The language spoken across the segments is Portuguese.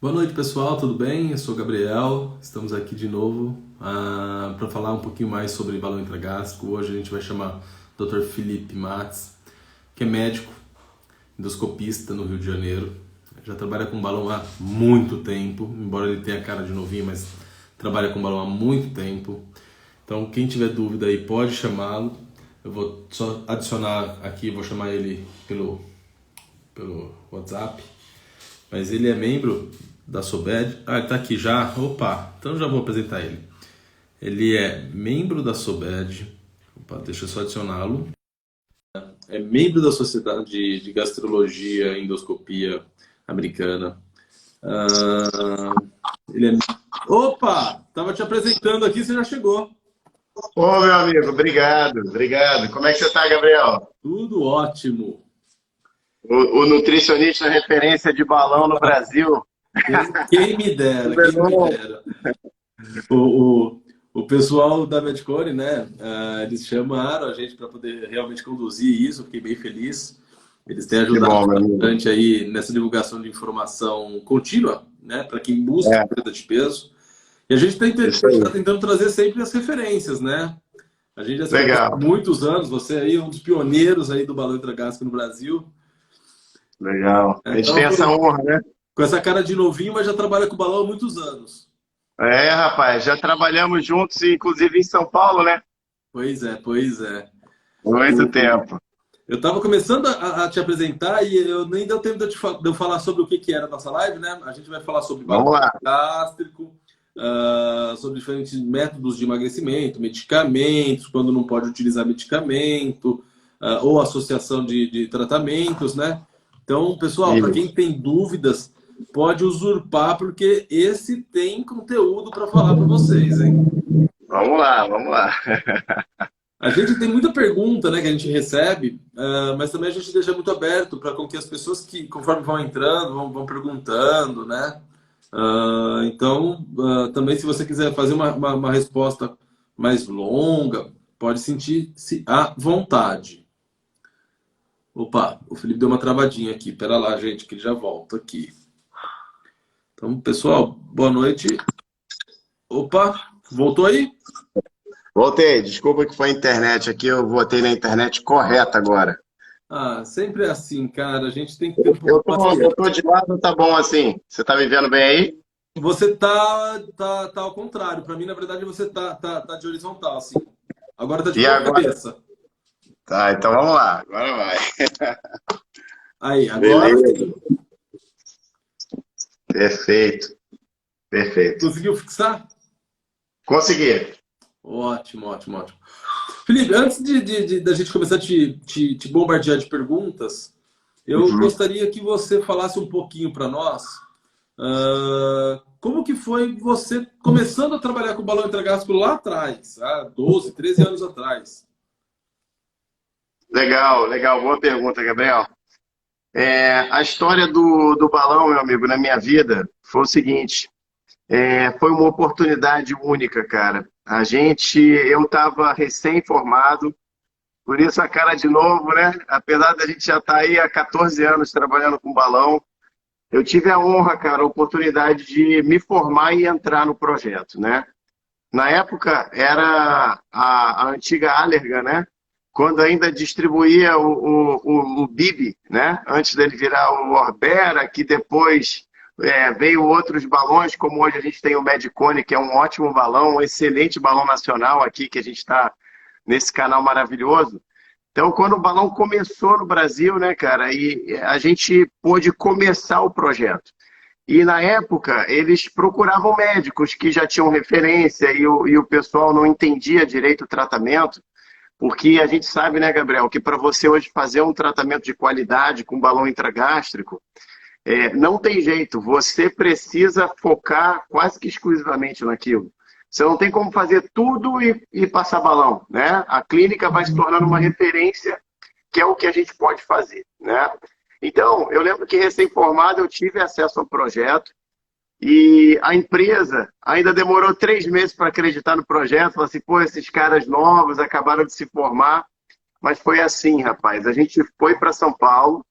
Boa noite, pessoal, tudo bem? Eu sou o Gabriel, estamos aqui de novo para falar um pouquinho mais sobre balão intragástrico. Hoje a gente vai chamar o Dr. Felipe Matz, que é médico, endoscopista no Rio de Janeiro. Já trabalha com balão há muito tempo, embora ele tenha cara de novinho, mas trabalha com balão há muito tempo. Então, quem tiver dúvida aí pode chamá-lo. Eu vou só adicionar aqui, vou chamar ele pelo WhatsApp. Mas ele é membro da SOBED. Ah, ele tá aqui já. Opa, então já vou apresentar ele. Ele é membro da SOBED. Opa, deixa eu só adicioná-lo. É membro da Sociedade de Gastrologia e Endoscopia Americana. Ah, ele é... Opa! Tava te apresentando aqui, você já chegou. Ô, meu amigo, obrigado, obrigado. Como é que você está, Gabriel? Tudo ótimo. O nutricionista referência de balão no Brasil. Quem me dera, Tudo quem me bom? dera. O pessoal da Medcore, né? Eles chamaram a gente para poder realmente conduzir isso, fiquei bem feliz. Eles têm Que ajudado bom, meu amigo. bastante aí nessa divulgação de informação contínua, né? Para quem busca É, perda de peso. E a gente isso está aí. tentando trazer sempre as referências, né? A gente já se conhece há Legal, muitos anos, você aí é um dos pioneiros aí do balão intragástrico no Brasil. legal. A gente Então, tem essa honra, né? com essa cara de novinho, mas já trabalha com balão há muitos anos. É, rapaz, já trabalhamos juntos, inclusive em São Paulo, né? Pois é, pois é. Muito tempo. Eu estava começando a te apresentar e eu nem deu tempo de eu falar sobre o que era a nossa live, né? A gente vai falar sobre balão Vamos lá. gástrico, sobre diferentes métodos de emagrecimento, medicamentos, quando não pode utilizar medicamento, ou associação de tratamentos, né? Então, pessoal, para quem Isso. tem dúvidas, pode usurpar, porque esse tem conteúdo para falar para vocês, hein? Vamos lá, vamos lá. A gente tem muita pergunta, né, que a gente recebe, mas também a gente deixa muito aberto para com que as pessoas que, conforme vão entrando, vão perguntando, né? Então, também se você quiser fazer uma resposta mais longa, pode sentir-se à vontade. Opa, o Felipe deu uma travadinha aqui. Pera lá, gente, que ele já volta aqui. Então, pessoal, boa noite. Opa, voltou aí? Voltei, desculpa que foi a internet aqui, eu voltei na internet correta agora. Ah, sempre é assim, cara. A gente tem que ter um pouco Eu de tô, paciência. eu tô de lado, tá bom assim. Você tá me vendo bem aí? Você tá ao contrário. Para mim, na verdade, você tá de horizontal, assim. Agora tá de E ponta agora? cabeça. Tá, então vamos lá, agora vai. Aí, agora Beleza, sim. perfeito, perfeito. Conseguiu fixar? Consegui. Ótimo, ótimo, ótimo. Felipe, antes da gente começar a te bombardear de perguntas, eu Uhum. gostaria que você falasse um pouquinho para nós como que foi você começando a trabalhar com balão intragástrico lá atrás, há 12, 13 anos atrás. Legal, legal, boa pergunta, Gabriel. A história do balão, meu amigo, na minha vida foi o seguinte: foi uma oportunidade única, cara. Eu estava recém-formado, por isso a cara de novo, né? Apesar da gente já estar aí há 14 anos trabalhando com balão, eu tive a honra, cara, a oportunidade de me formar e entrar no projeto, né? Na época era a antiga Allergan, né? Quando ainda distribuía o Bibi, né? Antes dele virar o Orbera, que depois veio outros balões, como hoje a gente tem o Medicone, que é um ótimo balão, um excelente balão nacional aqui, que a gente está nesse canal maravilhoso. Então, quando o balão começou no Brasil, né, cara, e a gente pôde começar o projeto. E na época, eles procuravam médicos que já tinham referência e o pessoal não entendia direito o tratamento, porque a gente sabe, né, Gabriel, que para você hoje fazer um tratamento de qualidade com balão intragástrico, não tem jeito, você precisa focar quase que exclusivamente naquilo. Você não tem como fazer tudo e passar balão, né? A clínica vai se tornando uma referência, que é o que a gente pode fazer, né? Então, eu lembro que recém-formado eu tive acesso ao projeto, e a empresa ainda demorou 3 meses para acreditar no projeto. Falou assim, pô, esses caras novos acabaram de se formar. Mas foi assim, rapaz. A gente foi para São Paulo,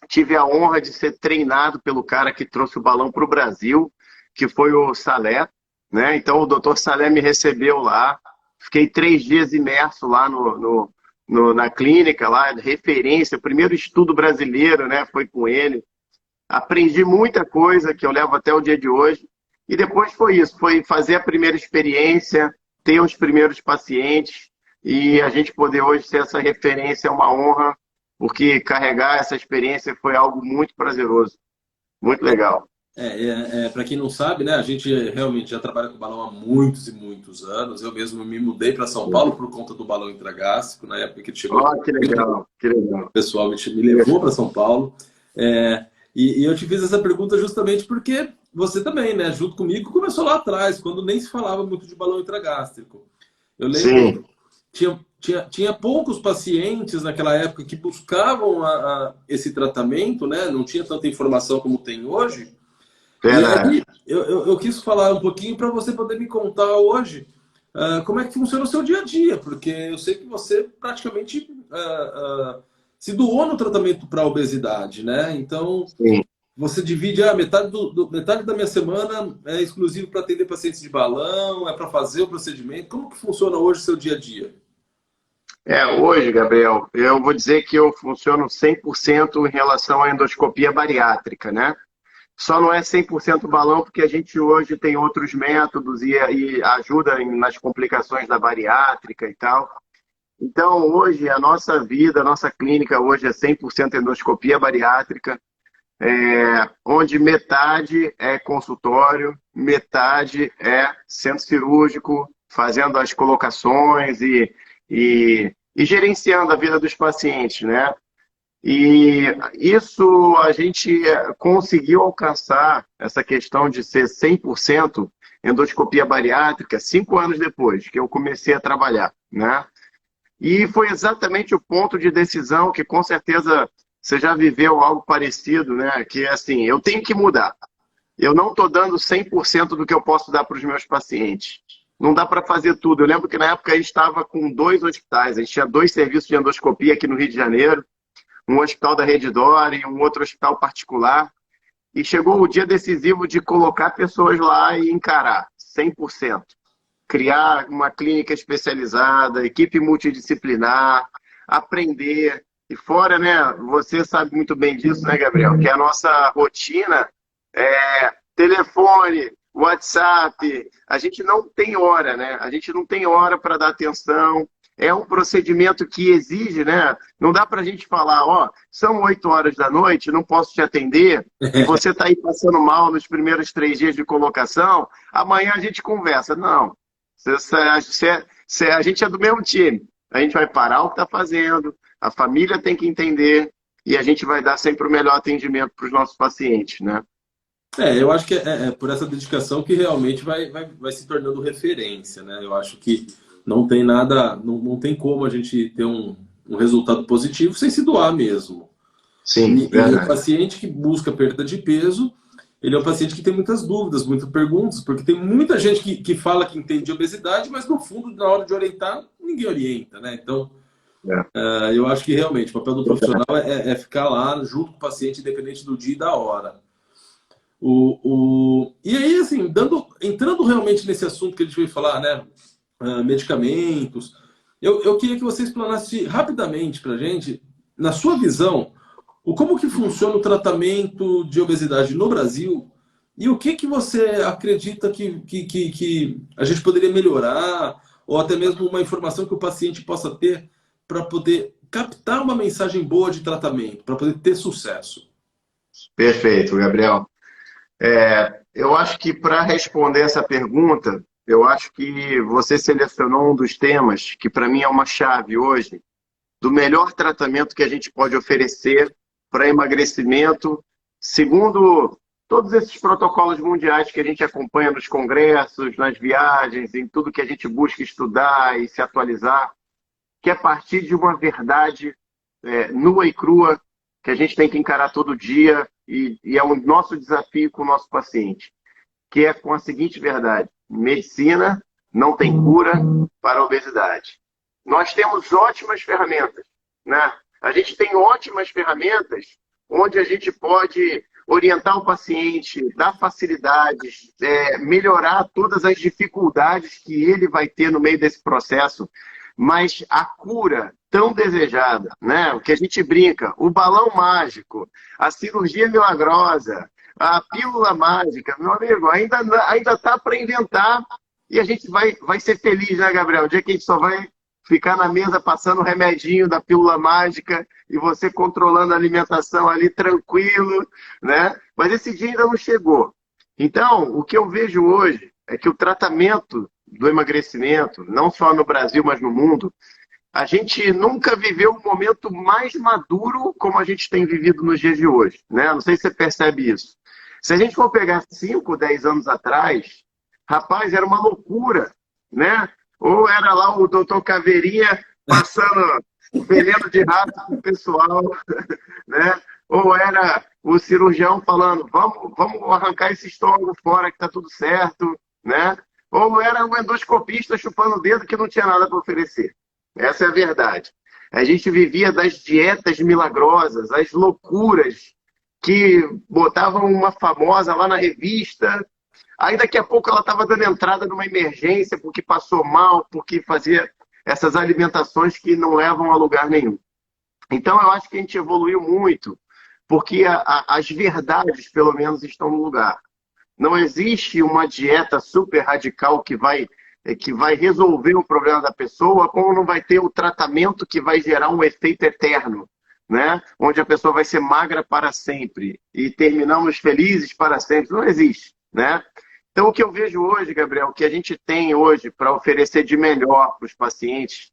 tive a honra de ser treinado pelo cara que trouxe o balão para o Brasil, que foi o Salé, né? Então o doutor Salé me recebeu lá, fiquei 3 dias imerso lá na clínica, lá, referência, o primeiro estudo brasileiro, né? Foi com ele. Aprendi muita coisa que eu levo até o dia de hoje. E depois foi isso, foi fazer a primeira experiência, ter os primeiros pacientes e a gente poder hoje ser essa referência é uma honra, porque carregar essa experiência foi algo muito prazeroso, muito legal. Para quem não sabe, né, a gente realmente já trabalha com balão há muitos e muitos anos. Eu mesmo me mudei para São Paulo por conta do balão intragástrico, na época que ele chegou aqui. Oh, que legal, que legal. O pessoal me levou para São Paulo. E eu te fiz essa pergunta justamente porque você também, né, junto comigo, começou lá atrás, quando nem se falava muito de balão intragástrico. Eu lembro, tinha poucos pacientes naquela época que buscavam esse tratamento, né? Não tinha tanta informação como tem hoje. Verdade. E aí, eu quis falar um pouquinho para você poder me contar hoje como é que funciona o seu dia a dia, porque eu sei que você praticamente se doou no tratamento para a obesidade, né? Então, Sim. você divide metade da minha semana é exclusivo para atender pacientes de balão, é para fazer o procedimento. Como que funciona hoje o seu dia a dia? Hoje, Gabriel, eu vou dizer que eu funciono 100% em relação à endoscopia bariátrica, né? Só não é 100% balão porque a gente hoje tem outros métodos e ajuda nas complicações da bariátrica e tal. Então, hoje, a nossa vida, a nossa clínica hoje é 100% endoscopia bariátrica, onde metade é consultório, metade é centro cirúrgico, fazendo as colocações e gerenciando a vida dos pacientes, né? E isso a gente conseguiu alcançar, essa questão de ser 100% endoscopia bariátrica, 5 anos depois que eu comecei a trabalhar, né? E foi exatamente o ponto de decisão que com certeza você já viveu algo parecido, né? Que é assim, eu tenho que mudar. Eu não estou dando 100% do que eu posso dar para os meus pacientes. Não dá para fazer tudo. Eu lembro que na época a gente estava com 2 hospitais, a gente tinha 2 serviços de endoscopia aqui no Rio de Janeiro, um hospital da Rede D'Or e um outro hospital particular. E chegou o dia decisivo de colocar pessoas lá e encarar 100%. Criar uma clínica especializada, equipe multidisciplinar, aprender. E fora, né, você sabe muito bem disso, né, Gabriel? Que a nossa rotina é telefone, WhatsApp. A gente não tem hora, né? A gente não tem hora para dar atenção. É um procedimento que exige, né? Não dá para a gente falar, ó, são 8 horas da noite, não posso te atender, e você está aí passando mal nos primeiros 3 dias de colocação, amanhã a gente conversa. Não. A gente é do mesmo time. A gente vai parar o que está fazendo, a família tem que entender, e a gente vai dar sempre o melhor atendimento para os nossos pacientes, né? Eu acho que é por essa dedicação que realmente vai se tornando referência, né? Eu acho que não tem nada, não tem como a gente ter um resultado positivo sem se doar mesmo. Sim, e o verdade. paciente que busca perda de peso, ele é um paciente que tem muitas dúvidas, muitas perguntas, porque tem muita gente que fala que entende obesidade, mas no fundo, na hora de orientar, ninguém orienta, né? Então, eu acho que realmente o papel do profissional é ficar lá junto com o paciente, independente do dia e da hora. E aí, assim, entrando realmente nesse assunto que a gente veio falar, né? Medicamentos, eu queria que você explanasse rapidamente para a gente, na sua visão, como que funciona o tratamento de obesidade no Brasil e o que você acredita que a gente poderia melhorar, ou até mesmo uma informação que o paciente possa ter para poder captar uma mensagem boa de tratamento, para poder ter sucesso. Perfeito, Gabriel. Eu acho que para responder essa pergunta, eu acho que você selecionou um dos temas que para mim é uma chave hoje do melhor tratamento que a gente pode oferecer para emagrecimento, segundo todos esses protocolos mundiais que a gente acompanha nos congressos, nas viagens, em tudo que a gente busca estudar e se atualizar, que é partir de uma verdade nua e crua que a gente tem que encarar todo dia e é o nosso desafio com o nosso paciente, que é com a seguinte verdade: medicina não tem cura para a obesidade. Nós temos ótimas ferramentas, né? A gente tem ótimas ferramentas onde a gente pode orientar o paciente, dar facilidades, melhorar todas as dificuldades que ele vai ter no meio desse processo, mas a cura tão desejada, né? O que a gente brinca, o balão mágico, a cirurgia milagrosa, a pílula mágica, meu amigo, ainda tá para inventar e a gente vai ser feliz, né, Gabriel? O dia que a gente só vai ficar na mesa passando o remedinho da pílula mágica e você controlando a alimentação ali tranquilo, né? Mas esse dia ainda não chegou. Então, o que eu vejo hoje é que o tratamento do emagrecimento, não só no Brasil, mas no mundo, a gente nunca viveu um momento mais maduro como a gente tem vivido nos dias de hoje, né? Não sei se você percebe isso. Se a gente for pegar 5, 10 anos atrás, rapaz, era uma loucura, né? Ou era lá o doutor Caveirinha passando veneno de rato para o pessoal, né? Ou era o cirurgião falando, vamos arrancar esse estômago fora que está tudo certo, né? Ou era o endoscopista chupando o dedo que não tinha nada para oferecer. Essa é a verdade. A gente vivia das dietas milagrosas, as loucuras que botavam uma famosa lá na revista. Aí daqui a pouco ela estava dando entrada numa emergência porque passou mal, porque fazia essas alimentações que não levam a lugar nenhum. Então eu acho que a gente evoluiu muito, porque as verdades, pelo menos, estão no lugar. Não existe uma dieta super radical que vai resolver o problema da pessoa, como não vai ter o tratamento que vai gerar um efeito eterno, né? Onde a pessoa vai ser magra para sempre e terminamos felizes para sempre. Não existe, né? Então, o que eu vejo hoje, Gabriel, o que a gente tem hoje para oferecer de melhor para os pacientes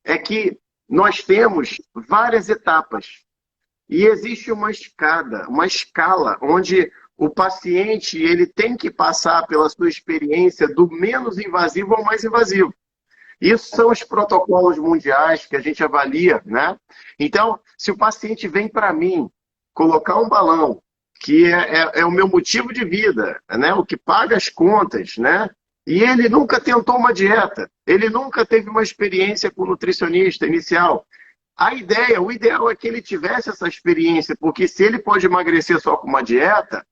é que nós temos várias etapas e existe uma escala, onde o paciente ele tem que passar pela sua experiência do menos invasivo ao mais invasivo. Isso são os protocolos mundiais que a gente avalia, né? Então, se o paciente vem para mim colocar um balão, que é o meu motivo de vida, né? O que paga as contas, né? E ele nunca tentou uma dieta, ele nunca teve uma experiência com nutricionista inicial. O ideal é que ele tivesse essa experiência, porque se ele pode emagrecer só com uma dieta,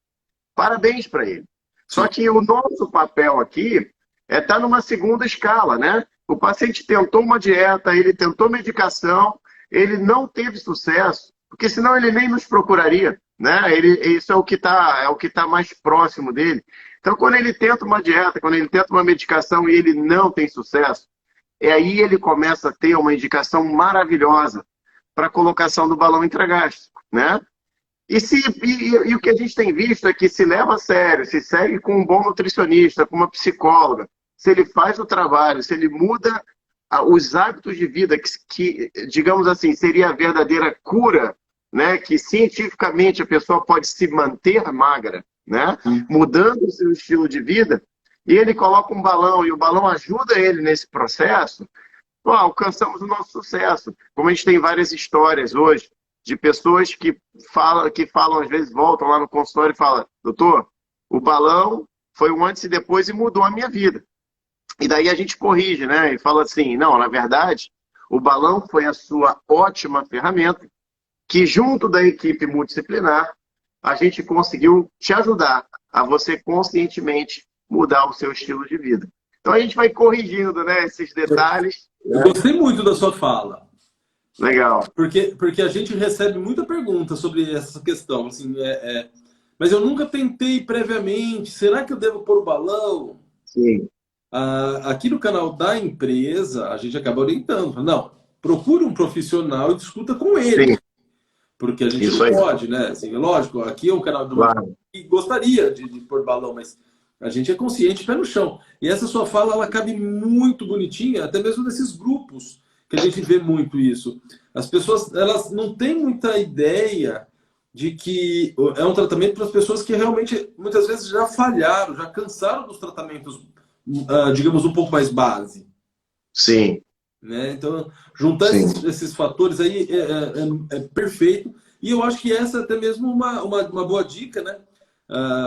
parabéns para ele. Só que o nosso papel aqui é estar numa segunda escala, né? O paciente tentou uma dieta, ele tentou medicação, ele não teve sucesso, porque senão ele nem nos procuraria, né? Isso é o que tá mais próximo dele. Então, quando ele tenta uma dieta, quando ele tenta uma medicação e ele não tem sucesso, aí ele começa a ter uma indicação maravilhosa para a colocação do balão intragástrico, né? E o que a gente tem visto é que se leva a sério, se segue com um bom nutricionista, com uma psicóloga, se ele faz o trabalho, se ele muda os hábitos de vida, que digamos assim, seria a verdadeira cura, né? Que cientificamente a pessoa pode se manter magra, né? Mudando o seu estilo de vida, e ele coloca um balão, e o balão ajuda ele nesse processo, alcançamos o nosso sucesso. Como a gente tem várias histórias hoje, de pessoas que falam, às vezes voltam lá no consultório e falam, doutor, o balão foi um antes e depois e mudou a minha vida. E daí a gente corrige, né? E fala assim, não, na verdade, o balão foi a sua ótima ferramenta, que junto da equipe multidisciplinar, a gente conseguiu te ajudar a você conscientemente mudar o seu estilo de vida. Então a gente vai corrigindo, né, esses detalhes. Eu gostei muito da sua fala. Legal. Porque a gente recebe muita pergunta sobre essa questão. Assim, mas eu nunca tentei previamente. Será que eu devo pôr o balão? Sim. Aqui no canal da empresa, a gente acaba orientando. Não, procure um profissional e discuta com ele. Sim. Porque a gente Isso não aí. pode, né? Assim, lógico, aqui é um canal que gostaria de pôr balão, mas a gente é consciente, pé no chão. E essa sua fala, ela cabe muito bonitinha, até mesmo nesses grupos que a gente vê muito isso. As pessoas, elas não têm muita ideia de que é um tratamento para as pessoas que realmente, muitas vezes, já falharam, já cansaram dos tratamentos, digamos, um pouco mais base. Sim. Né? Então, juntar esses fatores aí é perfeito. E eu acho que essa é até mesmo uma boa dica, né?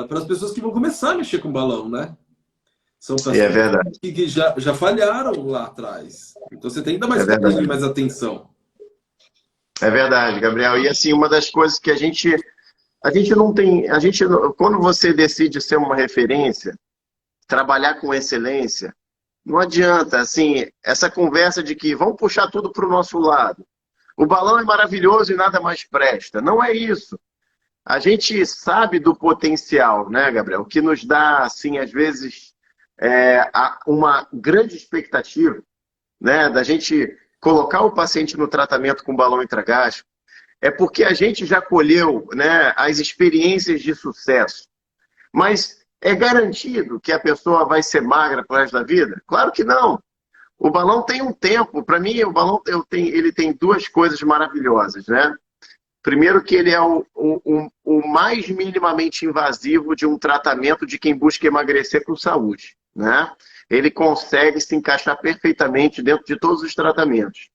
Para as pessoas que vão começar a mexer com balão, né? São pacientes que já falharam lá atrás. Então você tem que dar mais atenção. É verdade, Gabriel. E assim, uma das coisas que a gente não tem, quando você decide ser uma referência, trabalhar com excelência, não adianta, assim, essa conversa de que vamos puxar tudo para o nosso lado. O balão é maravilhoso e nada mais presta. Não é isso. A gente sabe do potencial, né, Gabriel? Que nos dá, assim, às vezes, uma grande expectativa, né, da gente colocar o paciente no tratamento com balão intragástrico, é porque a gente já colheu, né, as experiências de sucesso. Mas é garantido que a pessoa vai ser magra pro resto da vida? Claro que não. O balão tem um tempo. Para mim, o balão ele tem duas coisas maravilhosas, né? Primeiro que ele é o mais minimamente invasivo de um tratamento de quem busca emagrecer com saúde, né? Ele consegue se encaixar perfeitamente dentro de todos os tratamentos.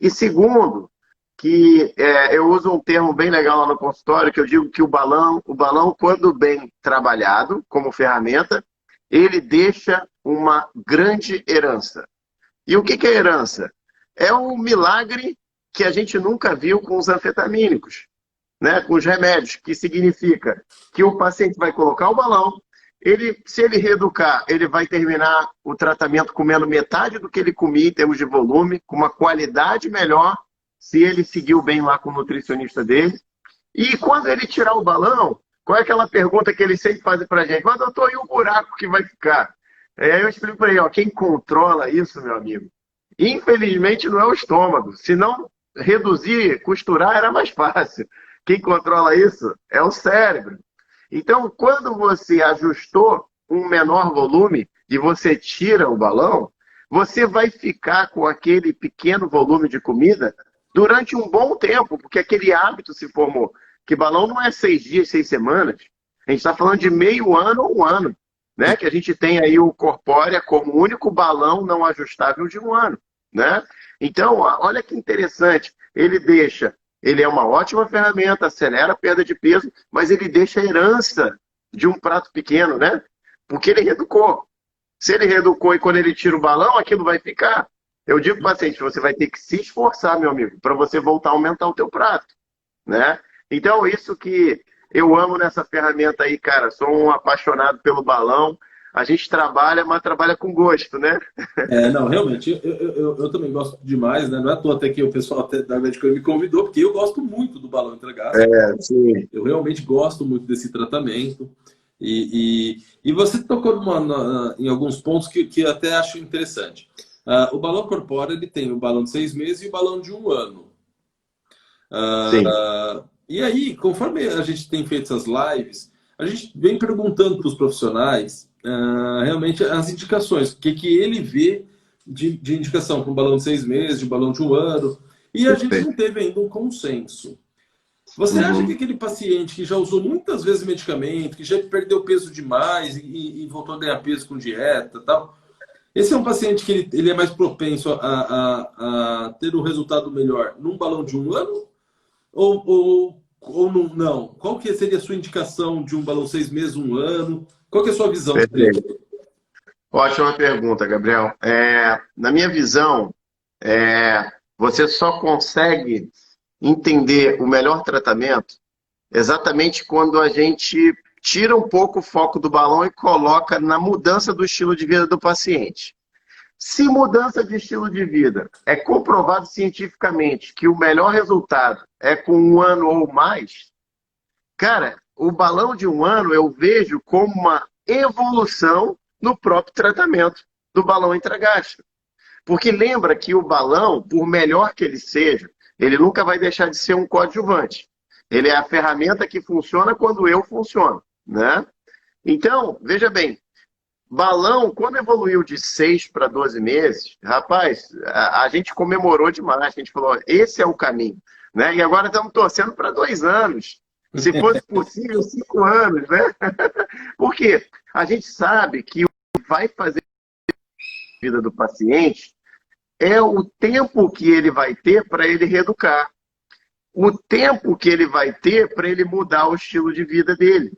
E segundo, que eu uso um termo bem legal lá no consultório, que eu digo que o balão, quando bem trabalhado como ferramenta, ele deixa uma grande herança. E o que é herança? É um milagre que a gente nunca viu com os anfetamínicos, né? Com os remédios, que significa que o paciente vai colocar o balão, se ele reeducar, ele vai terminar o tratamento comendo metade do que ele comia em termos de volume, com uma qualidade melhor, se ele seguiu bem lá com o nutricionista dele. E quando ele tirar o balão, qual é aquela pergunta que ele sempre faz pra gente? Mas, doutor, e o buraco que vai ficar? Aí eu explico para ele, ó, quem controla isso, meu amigo, infelizmente não é o estômago. Se não reduzir, costurar era mais fácil. Quem controla isso é o cérebro. Então, quando você ajustou um menor volume e você tira o balão, você vai ficar com aquele pequeno volume de comida durante um bom tempo, porque aquele hábito se formou. Que balão não é 6 dias, 6 semanas. A gente está falando de meio ano ou um ano, né? Que a gente tem aí o Corpórea como o único balão não ajustável de um ano, né? Então, olha que interessante. Ele é uma ótima ferramenta, acelera a perda de peso, mas ele deixa a herança de um prato pequeno, né? Porque ele reeducou. Se ele reeducou e quando ele tira o balão, aquilo vai ficar. Eu digo para o paciente, você vai ter que se esforçar, meu amigo, para você voltar a aumentar o teu prato, né? Então, isso que eu amo nessa ferramenta aí, cara. Sou um apaixonado pelo balão. A gente trabalha, mas trabalha com gosto, né? Não, realmente, eu também gosto demais, né? Não é à toa até que o pessoal até da Medicare me convidou, porque eu gosto muito do balão intragástrico. Sim. Eu realmente gosto muito desse tratamento. E você tocou em alguns pontos que eu até acho interessante. O balão corpóreo, ele tem o balão de 6 meses e o balão de um ano. Sim. E aí, conforme a gente tem feito essas lives, a gente vem perguntando para os profissionais realmente as indicações, o que ele vê de indicação para um balão de 6 meses, de um balão de um ano, e a gente não teve ainda um consenso. Você acha que aquele paciente que já usou muitas vezes medicamento, que já perdeu peso demais e voltou a ganhar peso com dieta e tal, esse é um paciente que ele é mais propenso a ter um resultado melhor num balão de um ano ou não? Qual que seria a sua indicação de um balão 6 meses, um ano? Qual que é a sua visão sobre isso? Ótima pergunta, Gabriel. Na minha visão, você só consegue entender o melhor tratamento exatamente quando a gente tira um pouco o foco do balão e coloca na mudança do estilo de vida do paciente. Se mudança de estilo de vida é comprovado cientificamente que o melhor resultado é com um ano ou mais, cara, o balão de um ano eu vejo como uma evolução no próprio tratamento do balão intragástrico. Porque lembra que o balão, por melhor que ele seja, ele nunca vai deixar de ser um coadjuvante. Ele é a ferramenta que funciona quando eu funciono, né? Então, veja bem, balão, quando evoluiu de 6 para 12 meses, rapaz, a gente comemorou demais. A gente falou, esse é o caminho, né? E agora estamos torcendo para 2 anos. Se fosse possível, 5 anos, né? Por quê? A gente sabe que o que vai fazer a vida do paciente é o tempo que ele vai ter para ele reeducar. O tempo que ele vai ter para ele mudar o estilo de vida dele.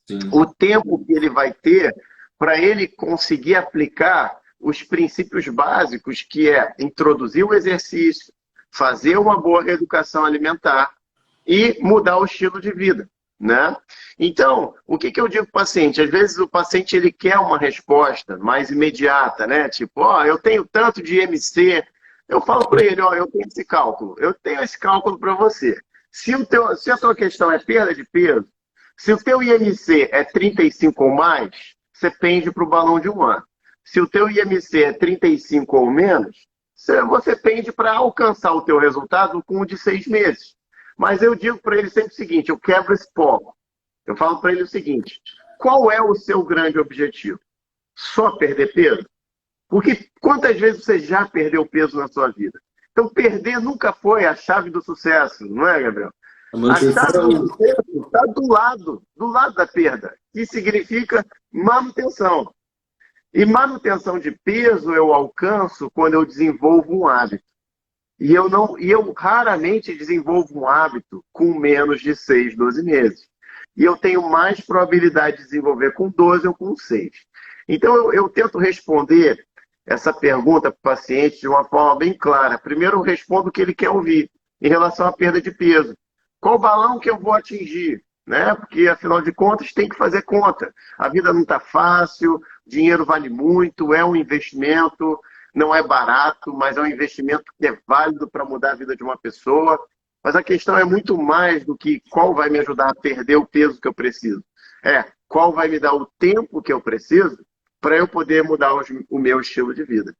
Sim. O tempo que ele vai ter para ele conseguir aplicar os princípios básicos, que é introduzir o exercício, fazer uma boa reeducação alimentar e mudar o estilo de vida, né? Então, o que eu digo para o paciente? Às vezes o paciente ele quer uma resposta mais imediata, né? Tipo, ó, eu tenho tanto de IMC. Eu falo para ele, ó, eu tenho esse cálculo. Eu tenho esse cálculo para você. Se a tua questão é perda de peso, se o teu IMC é 35 ou mais, você pende para o balão de 1 ano. Se o teu IMC é 35 ou menos, você pende para alcançar o teu resultado com o de 6 meses. Mas eu digo para ele sempre o seguinte, eu quebro esse foco. Eu falo para ele o seguinte, qual é o seu grande objetivo? Só perder peso? Porque quantas vezes você já perdeu peso na sua vida? Então, perder nunca foi a chave do sucesso, não é, Gabriel? A A chave do manutenção. sucesso está do lado da perda, que significa manutenção. E manutenção de peso eu alcanço quando eu desenvolvo um hábito. E eu raramente desenvolvo um hábito com menos de 6, 12 meses. E eu tenho mais probabilidade de desenvolver com 12 ou com 6. Então eu tento responder essa pergunta para o paciente de uma forma bem clara. Primeiro eu respondo o que ele quer ouvir em relação à perda de peso. Qual balão que eu vou atingir? Né? Porque, afinal de contas, tem que fazer conta. A vida não está fácil, dinheiro vale muito, é um investimento, não é barato, mas é um investimento que é válido para mudar a vida de uma pessoa. Mas a questão é muito mais do que qual vai me ajudar a perder o peso que eu preciso. É qual vai me dar o tempo que eu preciso para eu poder mudar o meu estilo de vida.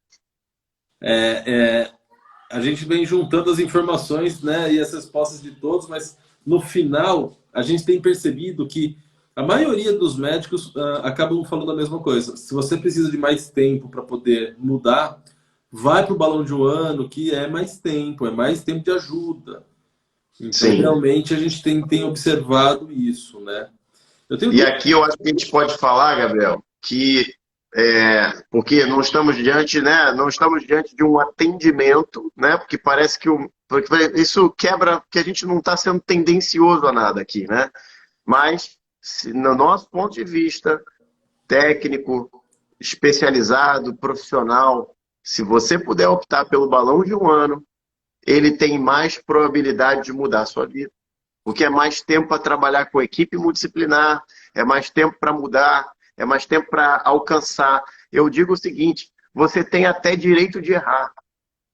A gente vem juntando as informações, né, e as respostas de todos, mas no final a gente tem percebido que a maioria dos médicos acabam falando a mesma coisa. Se você precisa de mais tempo para poder mudar, vai para o balão de 1 ano, que é mais tempo de ajuda. Então, Sim. realmente, a gente tem observado isso, né? E aqui eu acho que a gente pode falar, Gabriel, que porque não estamos diante, né? Não estamos diante de um atendimento, né? Porque parece que porque isso quebra, que a gente não está sendo tendencioso a nada aqui, né? Mas no nosso ponto de vista técnico, especializado, profissional, se você puder optar pelo balão de 1 ano, ele tem mais probabilidade de mudar a sua vida. Porque é mais tempo para trabalhar com a equipe multidisciplinar, é mais tempo para mudar, é mais tempo para alcançar. Eu digo o seguinte, você tem até direito de errar.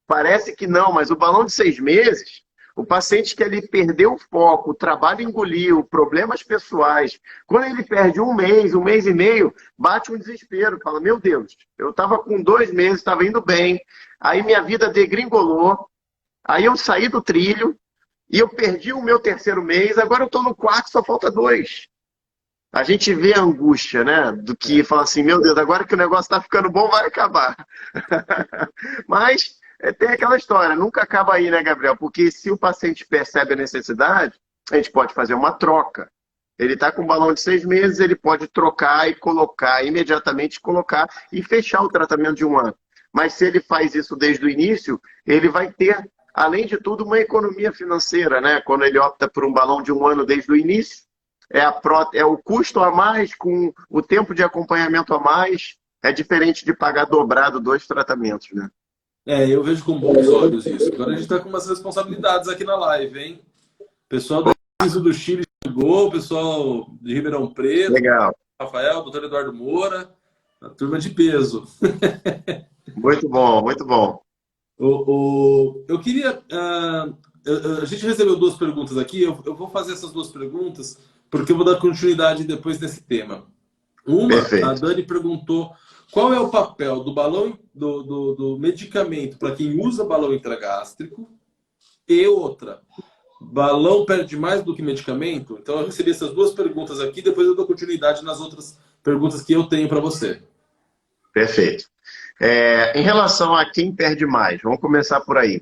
Parece que não, mas o balão de 6 meses, o paciente que ele perdeu o foco, o trabalho engoliu, problemas pessoais, quando ele perde 1 mês e meio, bate um desespero, fala, meu Deus, eu estava com 2 meses, estava indo bem, aí minha vida degringolou, aí eu saí do trilho, e eu perdi o meu 3º mês, agora eu estou no 4º, só falta 2. A gente vê a angústia, né? Do que fala assim, meu Deus, agora que o negócio está ficando bom, vai acabar. Mas tem aquela história, nunca acaba aí, né, Gabriel? Porque se o paciente percebe a necessidade, a gente pode fazer uma troca. Ele está com um balão de 6 meses, ele pode trocar e colocar, imediatamente colocar e fechar o tratamento de 1 ano. Mas se ele faz isso desde o início, ele vai ter, além de tudo, uma economia financeira, né? Quando ele opta por um balão de 1 ano desde o início, é o custo a mais com o tempo de acompanhamento a mais, é diferente de pagar dobrado 2 tratamentos, né? Eu vejo com bons olhos isso. Agora a gente está com umas responsabilidades aqui na live, hein? O pessoal do Chile chegou, o pessoal de Ribeirão Preto, Legal. Rafael, doutor Eduardo Moura, a turma de peso. Muito bom, muito bom. Eu queria... a gente recebeu 2 perguntas aqui, eu vou fazer essas 2 perguntas, porque eu vou dar continuidade depois nesse tema. Perfeito. A Dani perguntou qual é o papel do balão do medicamento para quem usa balão intragástrico, e outra, balão perde mais do que medicamento? Então eu recebi essas 2 perguntas aqui, depois eu dou continuidade nas outras perguntas que eu tenho para você. Perfeito. Em relação a quem perde mais, vamos começar por aí.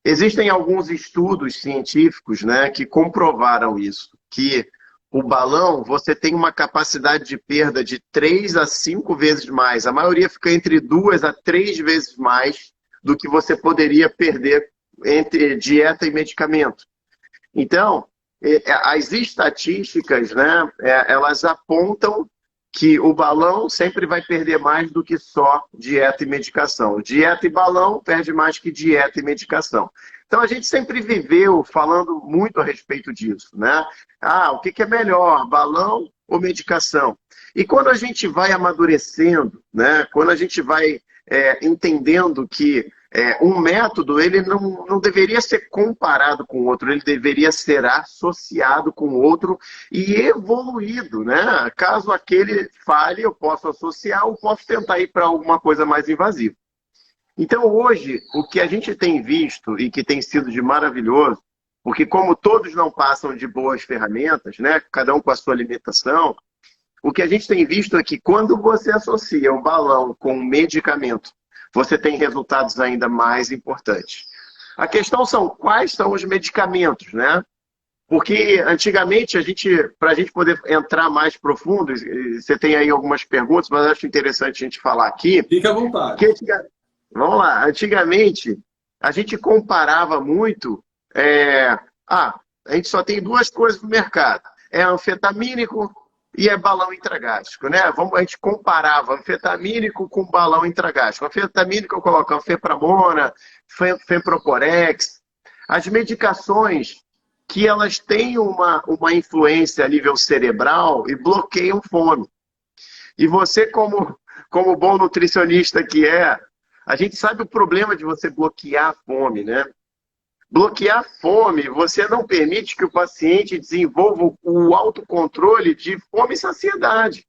Existem alguns estudos científicos, né, que comprovaram isso, que o balão, você tem uma capacidade de perda de 3 a 5 vezes mais. A maioria fica entre 2 a 3 vezes mais do que você poderia perder entre dieta e medicamento. Então, as estatísticas, né, elas apontam que o balão sempre vai perder mais do que só dieta e medicação. Dieta e balão perde mais que dieta e medicação. Então a gente sempre viveu falando muito a respeito disso, né? Ah, o que que é melhor, balão ou medicação? E quando a gente vai amadurecendo, né? Quando a gente vai entendendo que um método ele não deveria ser comparado com o outro, ele deveria ser associado com o outro e evoluído, né? Caso aquele falhe, eu posso associar ou posso tentar ir para alguma coisa mais invasiva. Então, hoje, o que a gente tem visto e que tem sido de maravilhoso, porque como todos não passam de boas ferramentas, né? Cada um com a sua limitação, o que a gente tem visto é que quando você associa um balão com um medicamento, você tem resultados ainda mais importantes. A questão são quais são os medicamentos, né? Porque antigamente, para a gente poder entrar mais profundo, e você tem aí algumas perguntas, mas eu acho interessante a gente falar aqui. Fique à vontade. Vamos lá, antigamente a gente comparava muito. A gente só tem duas coisas no mercado: é anfetamínico e é balão intragástrico, né? A gente comparava anfetamínico com balão intragástrico. Anfetamínico eu coloco anfepramona, femproporex. As medicações que elas têm uma influência a nível cerebral e bloqueiam fome. E você, como bom nutricionista que a gente sabe o problema de você bloquear a fome, né? Bloquear a fome, você não permite que o paciente desenvolva o autocontrole de fome e saciedade.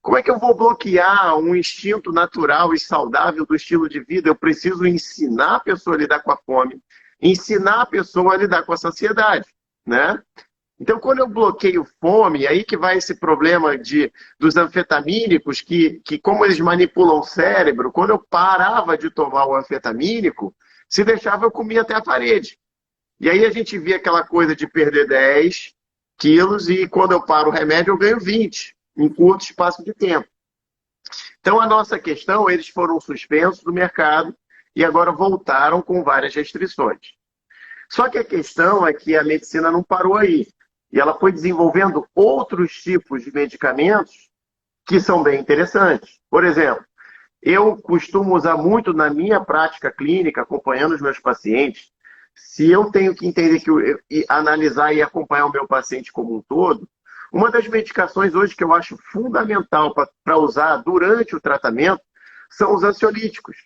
Como é que eu vou bloquear um instinto natural e saudável do estilo de vida? Eu preciso ensinar a pessoa a lidar com a fome, ensinar a pessoa a lidar com a saciedade, né? Então, quando eu bloqueio fome, aí que vai esse problema dos anfetamínicos, que como eles manipulam o cérebro, quando eu parava de tomar o anfetamínico, se deixava, eu comia até a parede. E aí a gente via aquela coisa de perder 10 quilos e quando eu paro o remédio eu ganho 20, em curto espaço de tempo. Então, a nossa questão, eles foram suspensos do mercado e agora voltaram com várias restrições. Só que a questão é que a medicina não parou aí. E ela foi desenvolvendo outros tipos de medicamentos que são bem interessantes. Por exemplo, eu costumo usar muito na minha prática clínica, acompanhando os meus pacientes, se eu tenho que entender analisar e acompanhar o meu paciente como um todo, uma das medicações hoje que eu acho fundamental para usar durante o tratamento são os ansiolíticos.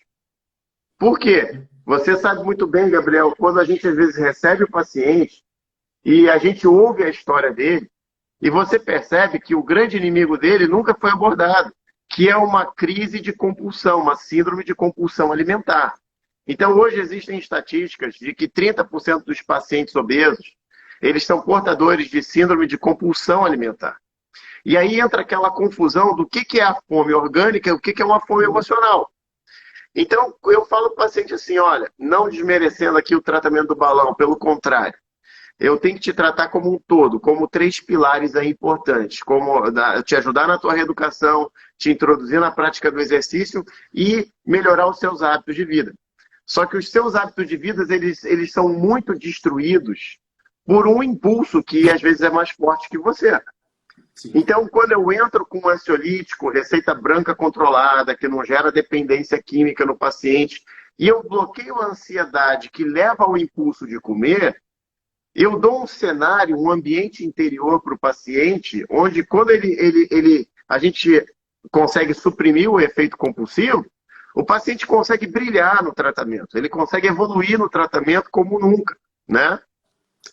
Por quê? Você sabe muito bem, Gabriel, quando a gente às vezes recebe o paciente e a gente ouve a história dele, e você percebe que o grande inimigo dele nunca foi abordado, que é uma crise de compulsão, uma síndrome de compulsão alimentar. Então, hoje existem estatísticas de que 30% dos pacientes obesos, eles são portadores de síndrome de compulsão alimentar. E aí entra aquela confusão do que é a fome orgânica e o que é uma fome emocional. Então, eu falo para o paciente assim, olha, não desmerecendo aqui o tratamento do balão, pelo contrário, eu tenho que te tratar como um todo, como 3 pilares aí importantes, como te ajudar na tua reeducação, te introduzir na prática do exercício e melhorar os seus hábitos de vida. Só que os seus hábitos de vida, eles são muito destruídos por um impulso que às vezes é mais forte que você. Sim. Então, quando eu entro com um ansiolítico, receita branca controlada, que não gera dependência química no paciente, e eu bloqueio a ansiedade que leva ao impulso de comer, eu dou um cenário, um ambiente interior para o paciente, onde quando a gente consegue suprimir o efeito compulsivo, o paciente consegue brilhar no tratamento, ele consegue evoluir no tratamento como nunca, né?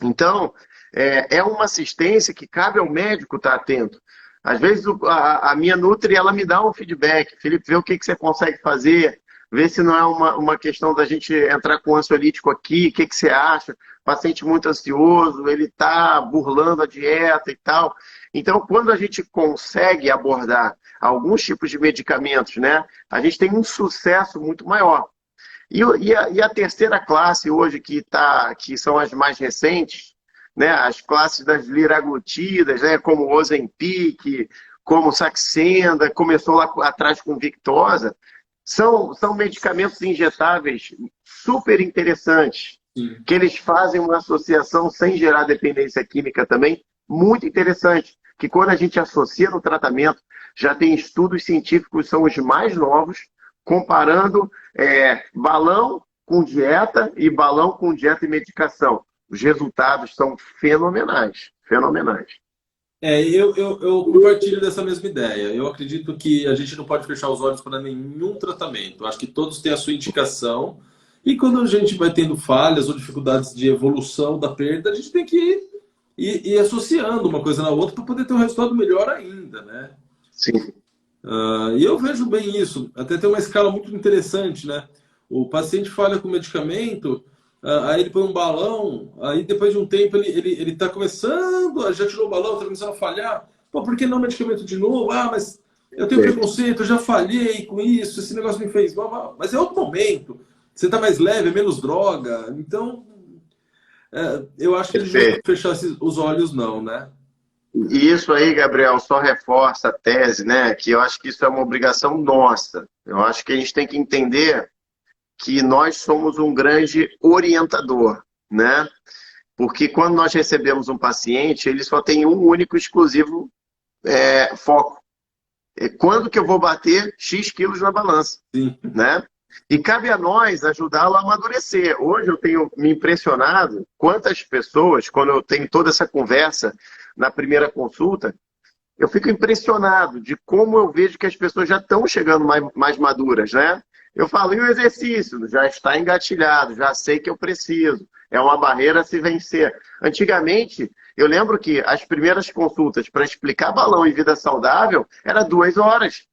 Então, é uma assistência que cabe ao médico estar atento. Às vezes a minha Nutri, ela me dá um feedback, Felipe, vê o que você consegue fazer, vê se não é uma questão da gente entrar com ansiolítico aqui, o que você acha? Paciente muito ansioso, ele está burlando a dieta e tal. Então, quando a gente consegue abordar alguns tipos de medicamentos, né, a gente tem um sucesso muito maior. E a terceira classe hoje, que são as mais recentes, né, as classes das liraglutidas, né, como o Ozempic, como o Saxenda, começou lá atrás com Victoza, são medicamentos injetáveis super interessantes. Sim. Que eles fazem uma associação sem gerar dependência química também, muito interessante, que quando a gente associa no tratamento, já tem estudos científicos, são os mais novos, comparando balão com dieta e balão com dieta e medicação. Os resultados são fenomenais, fenomenais. Eu compartilho dessa mesma ideia. Eu acredito que a gente não pode fechar os olhos para nenhum tratamento. Eu acho que todos têm a sua indicação. E quando a gente vai tendo falhas ou dificuldades de evolução da perda, a gente tem que ir associando uma coisa na outra para poder ter um resultado melhor ainda, né? Sim. E eu vejo bem isso. Até tem uma escala muito interessante, né? O paciente falha com o medicamento, aí ele põe um balão, aí depois de um tempo ele está começando, já tirou o balão, está começando a falhar. Pô, por que não medicamento de novo? Ah, mas eu tenho preconceito, eu já falhei com isso, esse negócio me fez mal. Mas é outro momento. Você está mais leve, é menos droga. Então, eu acho que a gente não pode fechar os olhos, não, né? E isso aí, Gabriel, só reforça a tese, né? Que eu acho que isso é uma obrigação nossa. Eu acho que a gente tem que entender que nós somos um grande orientador, né? Porque quando nós recebemos um paciente, ele só tem um único exclusivo foco. Quando que eu vou bater X quilos na balança? Sim. Né? E cabe a nós ajudá-lo a amadurecer. Hoje eu tenho me impressionado quantas pessoas, quando eu tenho toda essa conversa na primeira consulta, eu fico impressionado de como eu vejo que as pessoas já estão chegando mais maduras, né? Eu falo, e o exercício? Já está engatilhado, já sei que eu preciso. É uma barreira a se vencer. Antigamente, eu lembro que as primeiras consultas para explicar balão e vida saudável era 2 horas.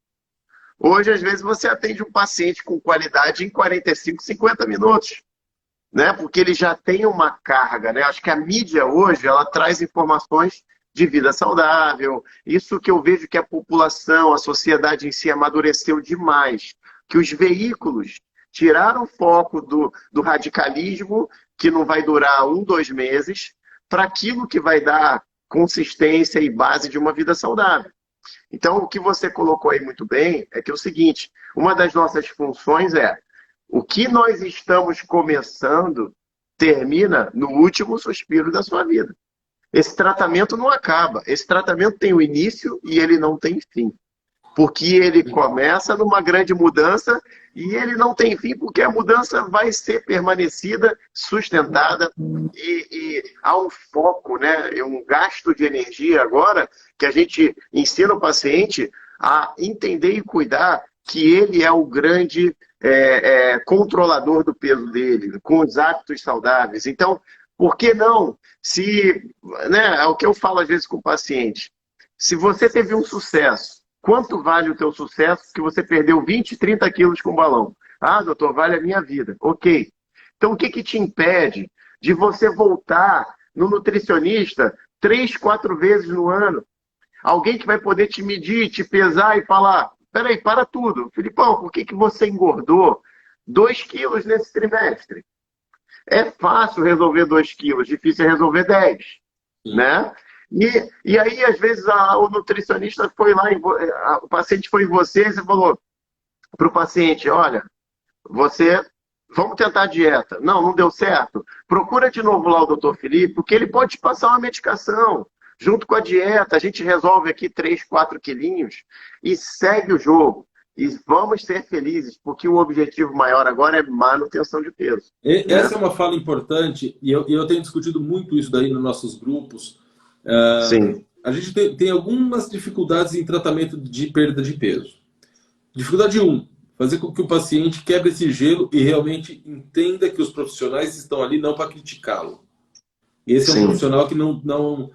Hoje, às vezes, você atende um paciente com qualidade em 45, 50 minutos. Né? Porque ele já tem uma carga. Né? Acho que a mídia hoje ela traz informações de vida saudável. Isso que eu vejo que a população, a sociedade em si amadureceu demais. Que os veículos tiraram o foco do radicalismo, que não vai durar 1, 2 meses, para aquilo que vai dar consistência e base de uma vida saudável. Então, o que você colocou aí muito bem é que é o seguinte, uma das nossas funções é o que nós estamos começando termina no último suspiro da sua vida. Esse tratamento não acaba. Esse tratamento tem o início e ele não tem fim. Porque ele começa numa grande mudança e ele não tem fim porque a mudança vai ser permanecida, sustentada e há um foco, né? Um gasto de energia agora que a gente ensina o paciente a entender e cuidar que ele é o grande controlador do peso dele, com os hábitos saudáveis. Então, por que não? Né, é o que eu falo às vezes com o paciente. Se você teve um sucesso, quanto vale o teu sucesso que você perdeu 20, 30 quilos com balão? Ah, doutor, vale a minha vida. Ok. Então, o que te impede de você voltar no nutricionista 3, 4 vezes no ano? Alguém que vai poder te medir, te pesar e falar, peraí, para tudo. Filipão, por que você engordou 2 quilos nesse trimestre? É fácil resolver 2 quilos, difícil é resolver 10, né? E aí, às vezes, o nutricionista foi lá, o paciente foi em vocês e falou para o paciente, olha, vamos tentar a dieta. Não deu certo. Procura de novo lá o doutor Felipe, porque ele pode te passar uma medicação. Junto com a dieta, a gente resolve aqui 3, 4 quilinhos e segue o jogo. E vamos ser felizes, porque o objetivo maior agora é manutenção de peso. Essa é uma fala importante, e eu tenho discutido muito isso daí nos nossos grupos. Sim. A gente tem algumas dificuldades em tratamento de perda de peso. Dificuldade 1, fazer com que o paciente quebre esse gelo e realmente entenda que os profissionais estão ali não para criticá-lo. Esse é um profissional que não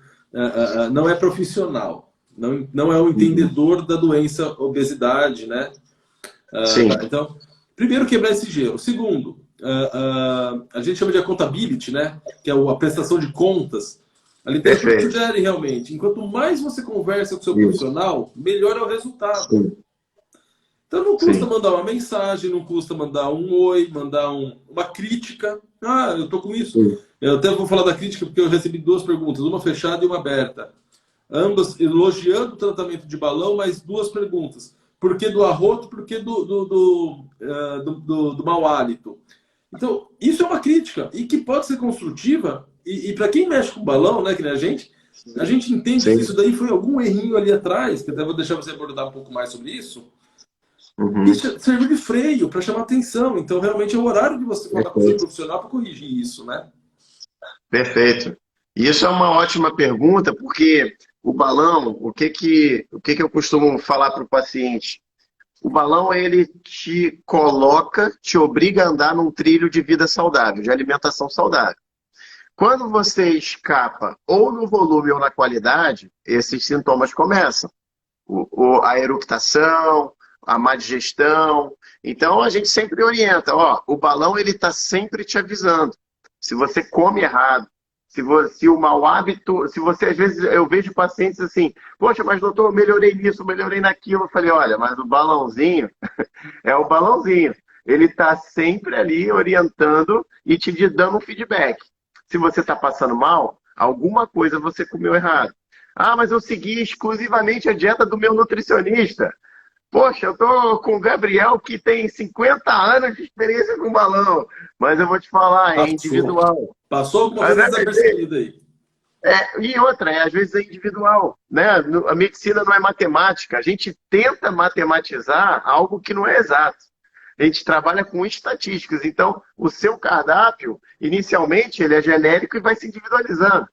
é profissional, não é um entendedor da doença obesidade, né? Sim. Então, primeiro, quebrar esse gelo. Segundo, a gente chama de accountability, né? Que é a prestação de contas. A literatura sugere realmente, enquanto mais você conversa com o seu profissional, melhor é o resultado. Sim. Então não custa mandar uma mensagem, não custa mandar um oi, mandar uma crítica. Ah, eu tô com isso. Sim. Eu até vou falar da crítica porque eu recebi 2 perguntas, uma fechada e uma aberta. Ambas elogiando o tratamento de balão, mas 2 perguntas. Por que do arroto, por que do mau hálito? Então, isso é uma crítica e que pode ser construtiva. E para quem mexe com balão, né, que nem a gente entende que isso daí foi algum errinho ali atrás, que até vou deixar você abordar um pouco mais sobre isso. e Uhum. serviu de freio para chamar atenção. Então, realmente, é o horário que você fala com o seu Perfeito. profissional para corrigir isso, né? Perfeito. E isso é uma ótima pergunta, porque o balão, o que que eu costumo falar para o paciente? O balão, ele te coloca, te obriga a andar num trilho de vida saudável, de alimentação saudável. Quando você escapa ou no volume ou na qualidade, esses sintomas começam. A eructação, a má digestão. Então a gente sempre orienta, ó, o balão ele está sempre te avisando. Se você come errado, se o mau hábito, se você às vezes eu vejo pacientes assim, poxa, mas doutor, eu melhorei nisso, eu melhorei naquilo. Eu falei, olha, mas o balãozinho é o balãozinho. Ele está sempre ali orientando e te dando um feedback. Se você está passando mal, alguma coisa você comeu errado. Ah, mas eu segui exclusivamente a dieta do meu nutricionista. Poxa, eu tô com o Gabriel que tem 50 anos de experiência com balão. Mas eu vou te falar, é Passou. individual. Passou alguma Ah, coisa né, desapercebida aí. e outra, às vezes é individual, né? A medicina não é matemática. A gente tenta matematizar algo que não é exato. A gente trabalha com estatísticas. Então, o seu cardápio, inicialmente, ele é genérico e vai se individualizando.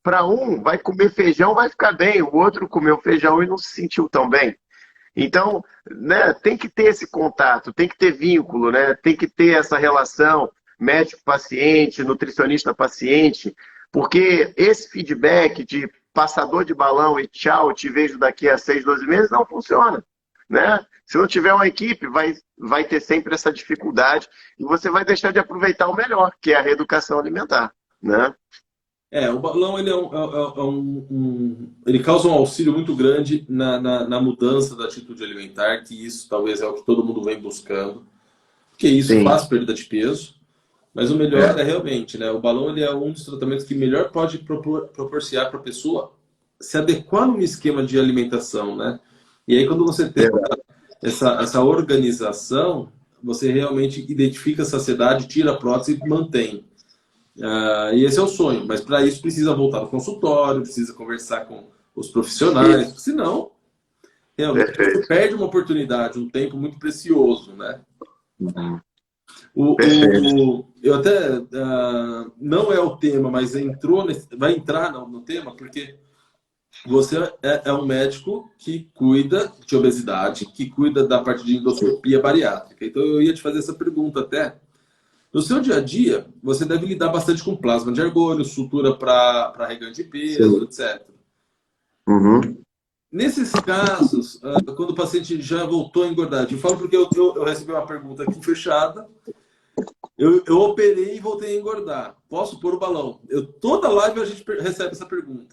Para um, vai comer feijão, vai ficar bem. O outro comeu feijão e não se sentiu tão bem. Então, né, tem que ter esse contato, tem que ter vínculo, né? Tem que ter essa relação médico-paciente, nutricionista-paciente, porque esse feedback de passador de balão e tchau, te vejo daqui a 6, 12 meses, não funciona. Né? Se não tiver uma equipe, vai ter sempre essa dificuldade e você vai deixar de aproveitar o melhor, que é a reeducação alimentar. Né? O balão ele ele causa um auxílio muito grande na mudança da atitude alimentar, que isso talvez é o que todo mundo vem buscando, porque isso Sim, faz perda de peso, mas o melhor é realmente, né? O balão ele é um dos tratamentos que melhor pode proporcionar para a pessoa se adequar num esquema de alimentação, né? E aí quando você tem verdade. essa organização, você realmente identifica a saciedade, tira a prótese e mantém. E esse é o sonho, mas para isso precisa voltar ao consultório, precisa conversar com os profissionais, Isso, senão realmente você perfeito. perde uma oportunidade, um tempo muito precioso, né? Uhum. Perfeito. Eu até não é o tema, mas vai entrar no tema porque você é um médico que cuida de obesidade, que cuida da parte de endoscopia bariátrica. Então eu ia te fazer essa pergunta até. No seu dia a dia, você deve lidar bastante com plasma de argônio, sutura para reganho de peso, Sim. etc. Uhum. Nesses casos, quando o paciente já voltou a engordar, eu falo porque eu recebi uma pergunta aqui fechada, eu operei e voltei a engordar. Posso pôr o balão? Toda live a gente recebe essa pergunta.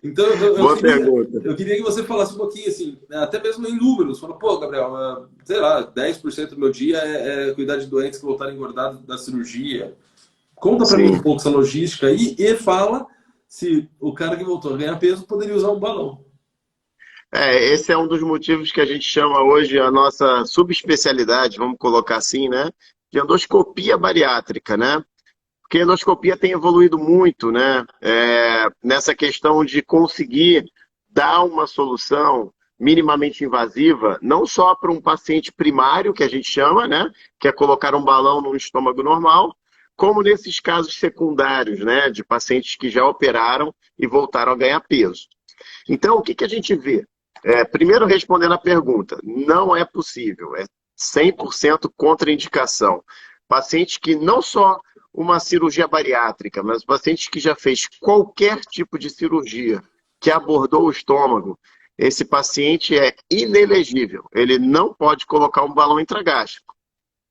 Então Boa pergunta. eu queria que você falasse um pouquinho, assim, até mesmo em números. Fala, pô, Gabriel, sei lá, 10% do meu dia é cuidar de doentes que voltaram a engordar da cirurgia. Conta para mim um Sim. pouco essa logística aí e fala se o cara que voltou a ganhar peso poderia usar um balão. Esse é um dos motivos que a gente chama hoje a nossa subespecialidade, vamos colocar assim, né? De endoscopia bariátrica, né? Porque a endoscopia tem evoluído muito, né? Nessa questão de conseguir dar uma solução minimamente invasiva, não só para um paciente primário, que a gente chama, né? Que é colocar um balão no estômago normal, como nesses casos secundários, né? De pacientes que já operaram e voltaram a ganhar peso. Então, o que que a gente vê? Primeiro, respondendo a pergunta, não é possível, é 100% contraindicação. Paciente que não só uma cirurgia bariátrica, mas paciente que já fez qualquer tipo de cirurgia que abordou o estômago, esse paciente é inelegível, ele não pode colocar um balão intragástrico.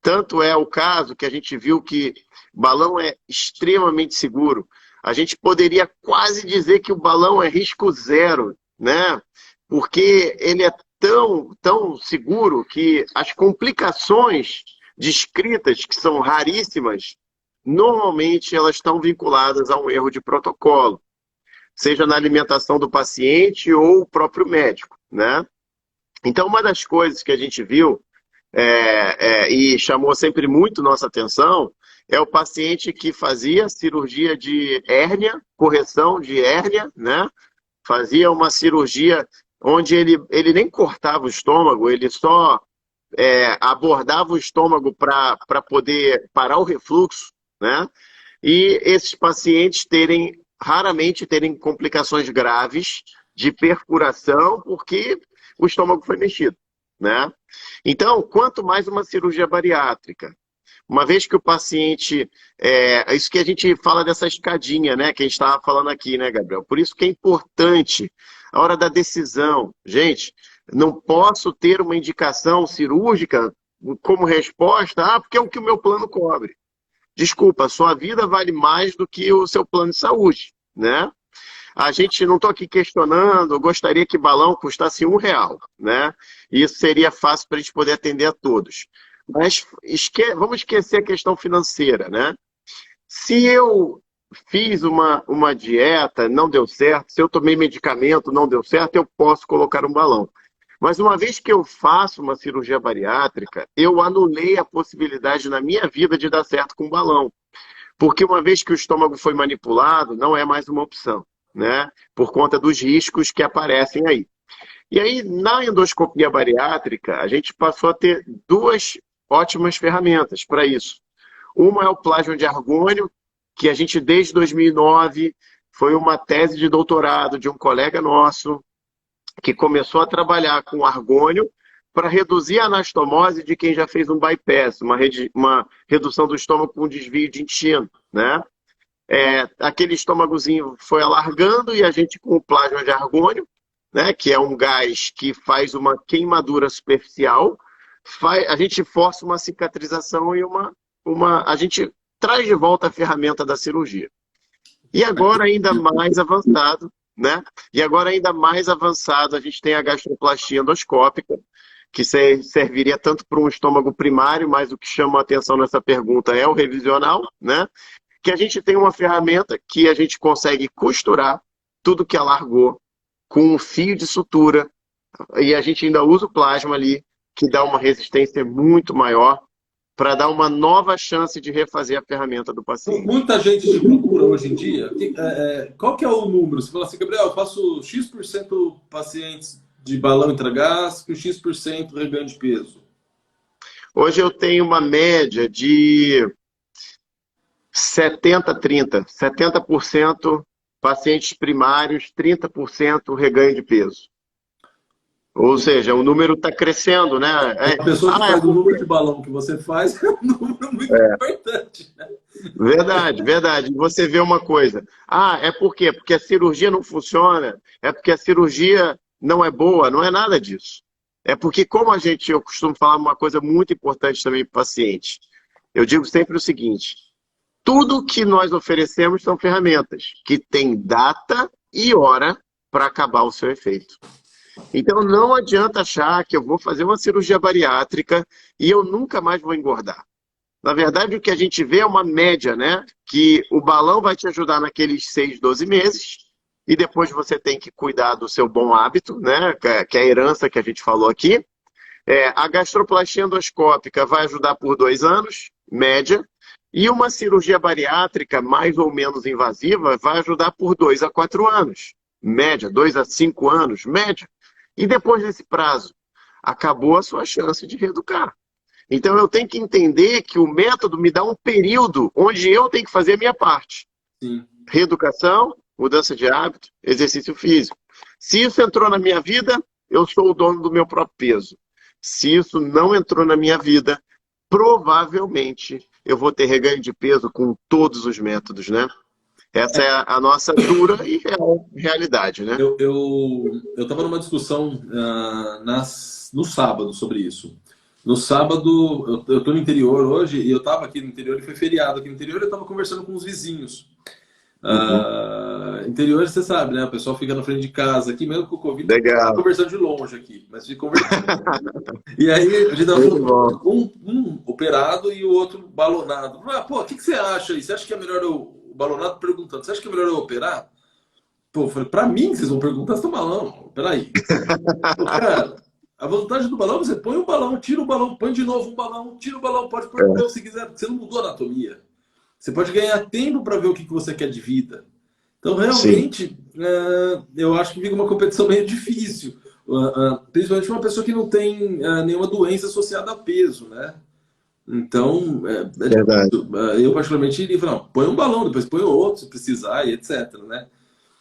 Tanto é o caso que a gente viu que balão é extremamente seguro. A gente poderia quase dizer que o balão é risco zero, né? Porque ele é tão seguro que as complicações descritas, que são raríssimas, normalmente elas estão vinculadas a um erro de protocolo, seja na alimentação do paciente ou o próprio médico, né? Então, uma das coisas que a gente viu e chamou sempre muito nossa atenção é o paciente que fazia cirurgia de hérnia, correção de hérnia, né? Fazia uma cirurgia onde ele nem cortava o estômago, ele só abordava o estômago para poder parar o refluxo, né? E esses pacientes raramente terem complicações graves de perfuração, porque o estômago foi mexido, né? Então, quanto mais uma cirurgia bariátrica, uma vez que o paciente. Isso que a gente fala dessa escadinha, né? Que a gente estava falando aqui, né, Gabriel? Por isso que é importante a hora da decisão. Gente, não posso ter uma indicação cirúrgica como resposta, porque é o que o meu plano cobre. Desculpa, a sua vida vale mais do que o seu plano de saúde, né? A gente não estou aqui questionando, eu gostaria que balão custasse R$ 1, né? Isso seria fácil para a gente poder atender a todos. Mas vamos esquecer a questão financeira, né? Se eu fiz uma dieta, não deu certo, se eu tomei medicamento, não deu certo, eu posso colocar um balão. Mas uma vez que eu faço uma cirurgia bariátrica, eu anulei a possibilidade na minha vida de dar certo com um balão. Porque uma vez que o estômago foi manipulado, não é mais uma opção, né? Por conta dos riscos que aparecem aí. E aí, na endoscopia bariátrica, a gente passou a ter duas ótimas ferramentas para isso. Uma é o plasma de argônio, que a gente, desde 2009, foi uma tese de doutorado de um colega nosso, que começou a trabalhar com argônio para reduzir a anastomose de quem já fez um bypass, uma redução do estômago com desvio de intestino, né? Aquele estômagozinho foi alargando e a gente, com o plasma de argônio, né, que é um gás que faz uma queimadura superficial, a gente força uma cicatrização e a gente traz de volta a ferramenta da cirurgia. E agora ainda mais avançado, né? E agora ainda mais avançado, a gente tem a gastroplastia endoscópica, que serviria tanto para um estômago primário, mas o que chama a atenção nessa pergunta é o revisional, né? Que a gente tem uma ferramenta que a gente consegue costurar tudo que alargou com um fio de sutura, e a gente ainda usa o plasma ali, que dá uma resistência muito maior, para dar uma nova chance de refazer a ferramenta do paciente. Muita gente te procura hoje em dia. Qual que é o número? Você fala assim, Gabriel, eu faço X% pacientes de balão intragástrico, X% reganho de peso. Hoje eu tenho uma média de 70-30. 70% pacientes primários, 30% reganho de peso. Ou seja, o número está crescendo, né? A pessoa que faz o número de balão que você faz é um número muito importante, né? Verdade, verdade. Você vê uma coisa. É por quê? Porque a cirurgia não funciona, é porque a cirurgia não é boa, não é nada disso. É porque, eu costumo falar uma coisa muito importante também para o paciente. Eu digo sempre o seguinte: tudo que nós oferecemos são ferramentas que têm data e hora para acabar o seu efeito. Então não adianta achar que eu vou fazer uma cirurgia bariátrica e eu nunca mais vou engordar. Na verdade, o que a gente vê é uma média, né? Que o balão vai te ajudar naqueles 6, 12 meses e depois você tem que cuidar do seu bom hábito, né? Que é a herança que a gente falou aqui. A gastroplastia endoscópica vai ajudar por 2 anos, média, e uma cirurgia bariátrica mais ou menos invasiva vai ajudar por 2 a 4 anos, média, 2 a 5 anos, média. E depois desse prazo, acabou a sua chance de reeducar. Então eu tenho que entender que o método me dá um período onde eu tenho que fazer a minha parte. Sim. Reeducação, mudança de hábito, exercício físico. Se isso entrou na minha vida, eu sou o dono do meu próprio peso. Se isso não entrou na minha vida, provavelmente eu vou ter reganho de peso com todos os métodos, né? Essa é a nossa dura e real realidade, né? Eu estava numa discussão no sábado sobre isso. No sábado, eu estou no interior hoje, e eu estava aqui no interior, e foi feriado aqui no interior, eu estava conversando com os vizinhos. Interior, você sabe, né? O pessoal fica na frente de casa aqui, mesmo com o Covid, Legal. Conversando de longe aqui, mas fica conversando. E aí, a gente estava falando, um operado e o outro balonado. O que você acha aí? Você acha que é melhor o balonado perguntando, você acha que é melhor eu operar? Pô, eu falei, pra mim, vocês vão perguntar se tá balão. Peraí. Pô, cara, a vantagem do balão, você põe um balão, tira o balão, põe de novo um balão, tira o balão, pode pôr o se quiser, você não mudou a anatomia. Você pode ganhar tempo para ver o que você quer de vida. Então, realmente, eu acho que fica uma competição meio difícil. Principalmente uma pessoa que não tem nenhuma doença associada a peso, né? Então, é Verdade. difícil. Eu particularmente iria falar, não, põe um balão, depois põe outro se precisar e etc, né?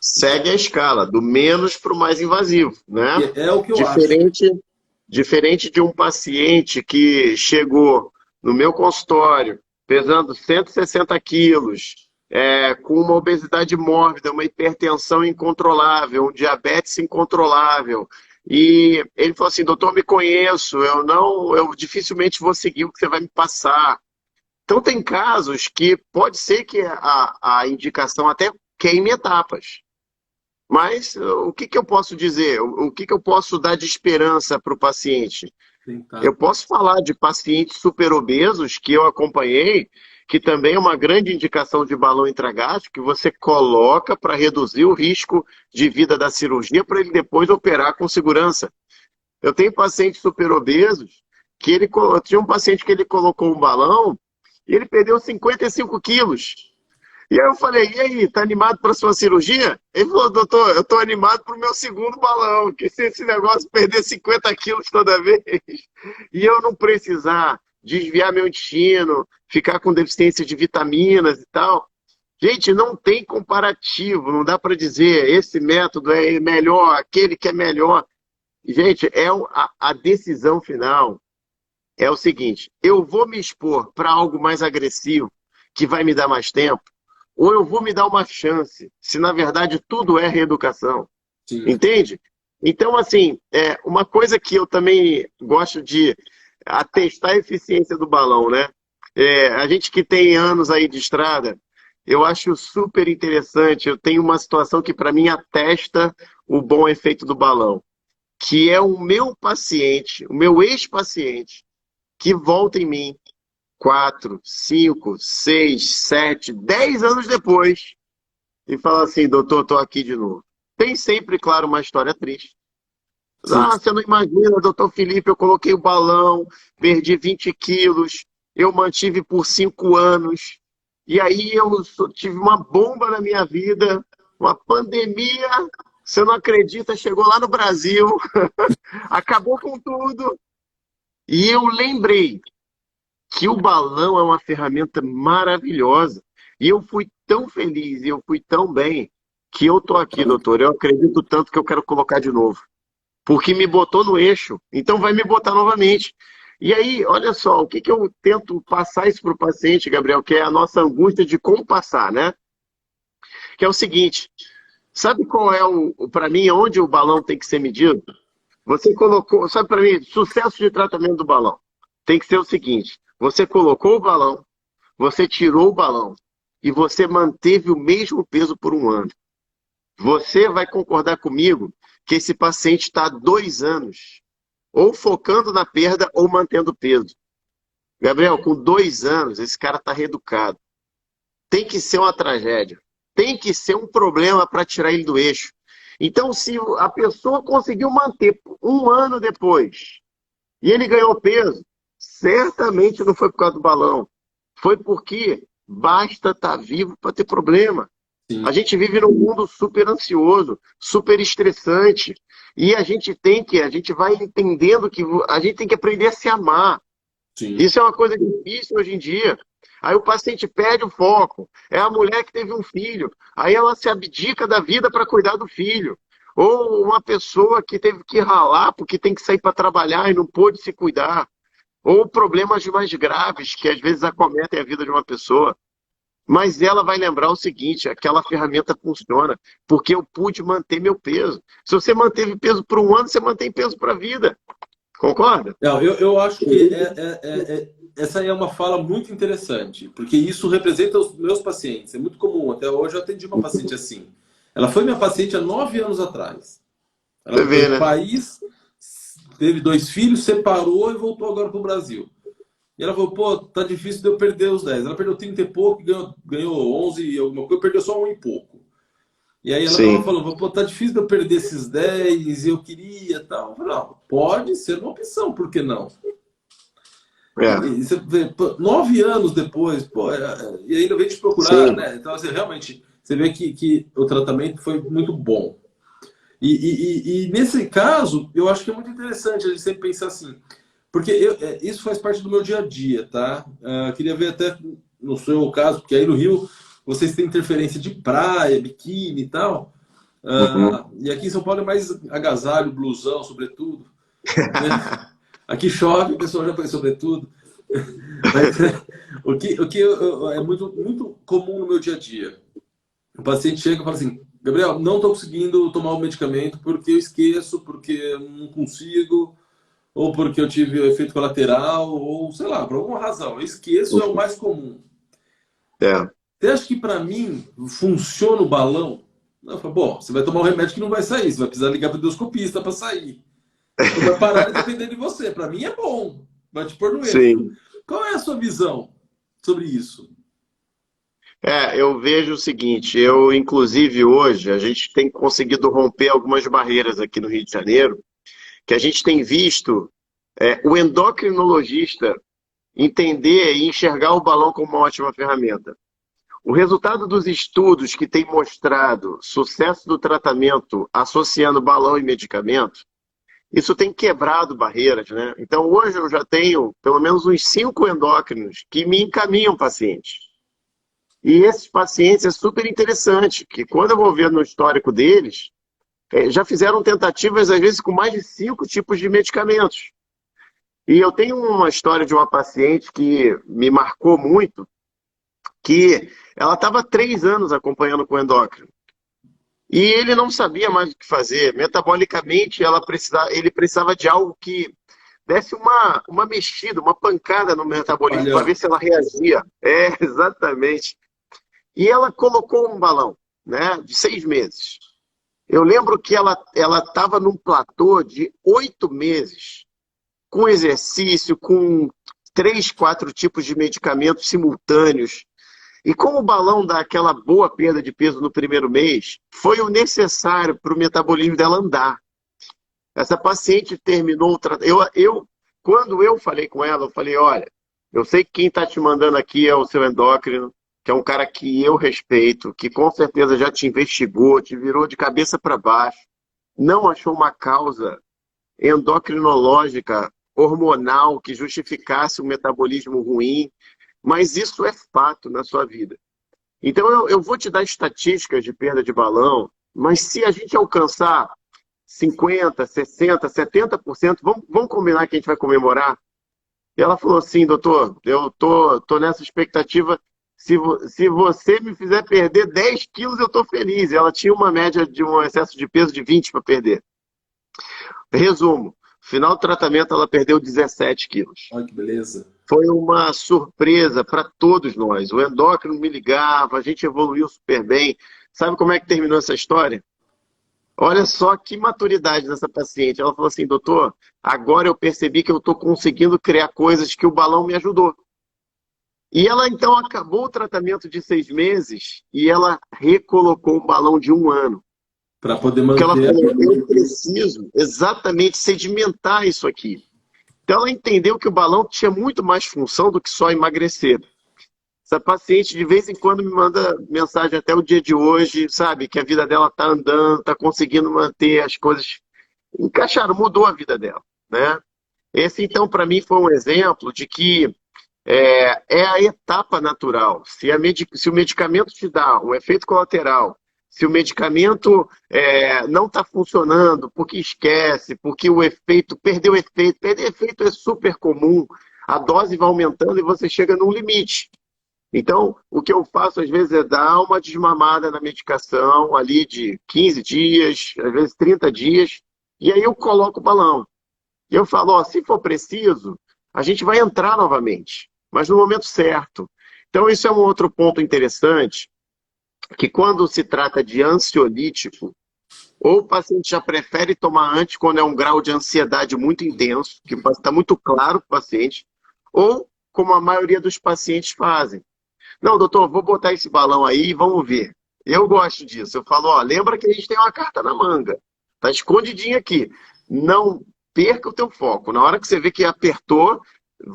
Segue a escala, do menos para o mais invasivo, E né? é o que eu acho. Diferente, diferente de um paciente que chegou no meu consultório pesando 160 quilos, com uma obesidade mórbida, uma hipertensão incontrolável, um diabetes incontrolável. E ele falou assim, doutor, me conheço, eu dificilmente vou seguir o que você vai me passar. Então tem casos que pode ser que a indicação até queime etapas. Mas o que que eu posso dizer? O que que eu posso dar de esperança para o paciente? Tentar. Eu posso falar de pacientes superobesos que eu acompanhei, que também é uma grande indicação de balão intragástrico, que você coloca para reduzir o risco de vida da cirurgia para ele depois operar com segurança. Eu tenho pacientes superobesos que tinha um paciente que ele colocou um balão e ele perdeu 55 quilos. E aí eu falei, e aí, tá animado para sua cirurgia? Ele falou, doutor, eu tô animado para o meu segundo balão, que se esse negócio perder 50 quilos toda vez, e eu não precisar desviar meu intestino, ficar com deficiência de vitaminas e tal. Gente, não tem comparativo, não dá para dizer esse método é melhor, aquele que é melhor. Gente, a decisão final é o seguinte, eu vou me expor para algo mais agressivo, que vai me dar mais tempo, ou eu vou me dar uma chance, se na verdade tudo é reeducação. Sim. Entende? Então, assim, uma coisa que eu também gosto de atestar a eficiência do balão, né? A gente que tem anos aí de estrada, eu acho super interessante. Eu tenho uma situação que para mim atesta o bom efeito do balão, que é o meu paciente, o meu ex-paciente, que volta em mim 4, 5, 6, 7, 10 anos depois e fala assim, doutor, estou aqui de novo. Tem sempre, claro, uma história triste. Sim. Ah, você não imagina, doutor Felipe, eu coloquei o balão, perdi 20 quilos, eu mantive por 5 anos, e aí tive uma bomba na minha vida, uma pandemia, você não acredita, chegou lá no Brasil, acabou com tudo. E eu lembrei que o balão é uma ferramenta maravilhosa. E eu fui tão feliz e eu fui tão bem que eu tô aqui, doutor. Eu acredito tanto que eu quero colocar de novo. Porque me botou no eixo, então vai me botar novamente. E aí, olha só, o que que eu tento passar isso para o paciente, Gabriel, que é a nossa angústia de como passar, né? Que é o seguinte, sabe qual é para mim, onde o balão tem que ser medido? Você colocou, sabe para mim, sucesso de tratamento do balão. Tem que ser o seguinte, você colocou o balão, você tirou o balão e você manteve o mesmo peso por um ano. Você vai concordar comigo que esse paciente está há 2 anos, ou focando na perda ou mantendo peso. Gabriel, com 2 anos, esse cara está reeducado. Tem que ser uma tragédia. Tem que ser um problema para tirar ele do eixo. Então, se a pessoa conseguiu manter um ano depois e ele ganhou peso, certamente não foi por causa do balão. Foi porque basta estar vivo para ter problema. A Sim. gente vive num mundo super ansioso, super estressante. E a gente vai entendendo que a gente tem que aprender a se amar. Sim. Isso é uma coisa difícil hoje em dia. Aí o paciente perde o foco. É a mulher que teve um filho. Aí ela se abdica da vida para cuidar do filho. Ou uma pessoa que teve que ralar porque tem que sair para trabalhar e não pôde se cuidar. Ou problemas mais graves que às vezes acometem a vida de uma pessoa. Mas ela vai lembrar o seguinte, aquela ferramenta funciona, porque eu pude manter meu peso. Se você manteve peso por um ano, você mantém peso para a vida. Concorda? Não, eu acho que essa é uma fala muito interessante, porque isso representa os meus pacientes. É muito comum. Até hoje eu atendi uma paciente assim. Ela foi minha paciente há 9 anos atrás. Ela Você mudou vê, de né? país, teve 2 filhos, separou e voltou agora para o Brasil. E ela falou, pô, tá difícil de eu perder os 10. Ela perdeu 30 e pouco, ganhou 11 e alguma coisa, perdeu só um e pouco. E aí ela tava Sim. falando, pô, tá difícil de eu perder esses 10 e eu queria tal. Eu falei, não, pode ser uma opção, por que não? É. E você vê, pô, 9 anos depois, pô, e ainda veio te procurar, Sim. né? Então, assim, realmente, você vê que o tratamento foi muito bom. E nesse caso, eu acho que é muito interessante a gente sempre pensar assim, porque isso faz parte do meu dia a dia, tá? Queria ver até no seu caso, porque aí no Rio vocês têm interferência de praia, biquíni e tal. Uhum. E aqui em São Paulo é mais agasalho, blusão, sobretudo, né? Aqui chove, o pessoal já põe sobretudo. Mas é muito, muito comum no meu dia a dia. O paciente chega e fala assim: Gabriel, não estou conseguindo tomar o medicamento porque eu esqueço, porque eu não consigo, ou porque eu tive o efeito colateral, ou sei lá, por alguma razão. Eu esqueço é o mais comum. É, Você acha que para mim funciona o balão? Eu falo, bom, você vai tomar um remédio que não vai sair, você vai precisar ligar para o endoscopista para sair. Então vai parar de depender de você. Para mim é bom, vai te pôr no eixo. sim. Qual é a sua visão sobre isso? Eu vejo o seguinte, inclusive hoje, a gente tem conseguido romper algumas barreiras aqui no Rio de Janeiro, que a gente tem visto o endocrinologista entender e enxergar o balão como uma ótima ferramenta. O resultado dos estudos que tem mostrado sucesso do tratamento associando balão e medicamento, isso tem quebrado barreiras, né? Então hoje eu já tenho pelo menos uns 5 endócrinos que me encaminham pacientes. E esses pacientes é super interessante, que quando eu vou ver no histórico deles, já fizeram tentativas, às vezes, com mais de 5 tipos de medicamentos. E eu tenho uma história de uma paciente que me marcou muito, que ela estava 3 anos acompanhando com o endócrino. E ele não sabia mais o que fazer. Metabolicamente, ele precisava de algo que desse uma mexida, uma pancada no metabolismo, para Olha, ver se ela reagia. Exatamente. E ela colocou um balão, né, de 6 meses. Eu lembro que ela estava num platô de 8 meses, com exercício, com 3, 4 tipos de medicamentos simultâneos. E como o balão dá aquela boa perda de peso no primeiro mês, foi o necessário para o metabolismo dela andar. Essa paciente terminou o tratamento. Quando eu falei com ela, eu falei, olha, eu sei que quem está te mandando aqui é o seu endócrino, que é um cara que eu respeito, que com certeza já te investigou, te virou de cabeça para baixo, não achou uma causa endocrinológica, hormonal, que justificasse um metabolismo ruim, mas isso é fato na sua vida. Então eu vou te dar estatísticas de perda de balão, mas se a gente alcançar 50, 60, 70%, vamos combinar que a gente vai comemorar? E ela falou assim, doutor, eu tô nessa expectativa, se você me fizer perder 10 quilos, eu tô feliz. Ela tinha uma média de um excesso de peso de 20 para perder. Resumo, final do tratamento ela perdeu 17 quilos. olha que beleza. Foi uma surpresa para todos nós. O endócrino me ligava, a gente evoluiu super bem. Sabe como é que terminou essa história? Olha só que maturidade dessa paciente. Ela falou assim, doutor, agora eu percebi que eu estou conseguindo criar coisas que o balão me ajudou. E ela então acabou o tratamento de 6 meses e ela recolocou um balão de 1 ano. Para poder Porque ela manter. falou, eu preciso exatamente sedimentar isso aqui. Então ela entendeu que o balão tinha muito mais função do que só emagrecer. Essa paciente de vez em quando me manda mensagem até o dia de hoje, sabe? Que a vida dela está andando, está conseguindo manter as coisas. Encaixaram, mudou a vida dela, né? Esse, então, para mim, foi um exemplo de que é a etapa natural. Se o medicamento te dá um efeito colateral, se o medicamento não está funcionando porque esquece, porque o efeito, perdeu efeito, perder efeito é super comum, a dose vai aumentando e você chega num limite. Então, o que eu faço às vezes é dar uma desmamada na medicação ali de 15 dias, às vezes 30 dias, e aí eu coloco o balão. E eu falo, ó, se for preciso, a gente vai entrar novamente, mas no momento certo. Então, isso é um outro ponto interessante, que quando se trata de ansiolítico, ou o paciente já prefere tomar antes quando é um grau de ansiedade muito intenso, que está muito claro para o paciente, ou como a maioria dos pacientes fazem. Não, doutor, vou botar esse balão aí e vamos ver. Eu gosto disso. Eu falo, ó, lembra que a gente tem uma carta na manga. Tá escondidinha aqui. Não perca o teu foco. Na hora que você vê que apertou,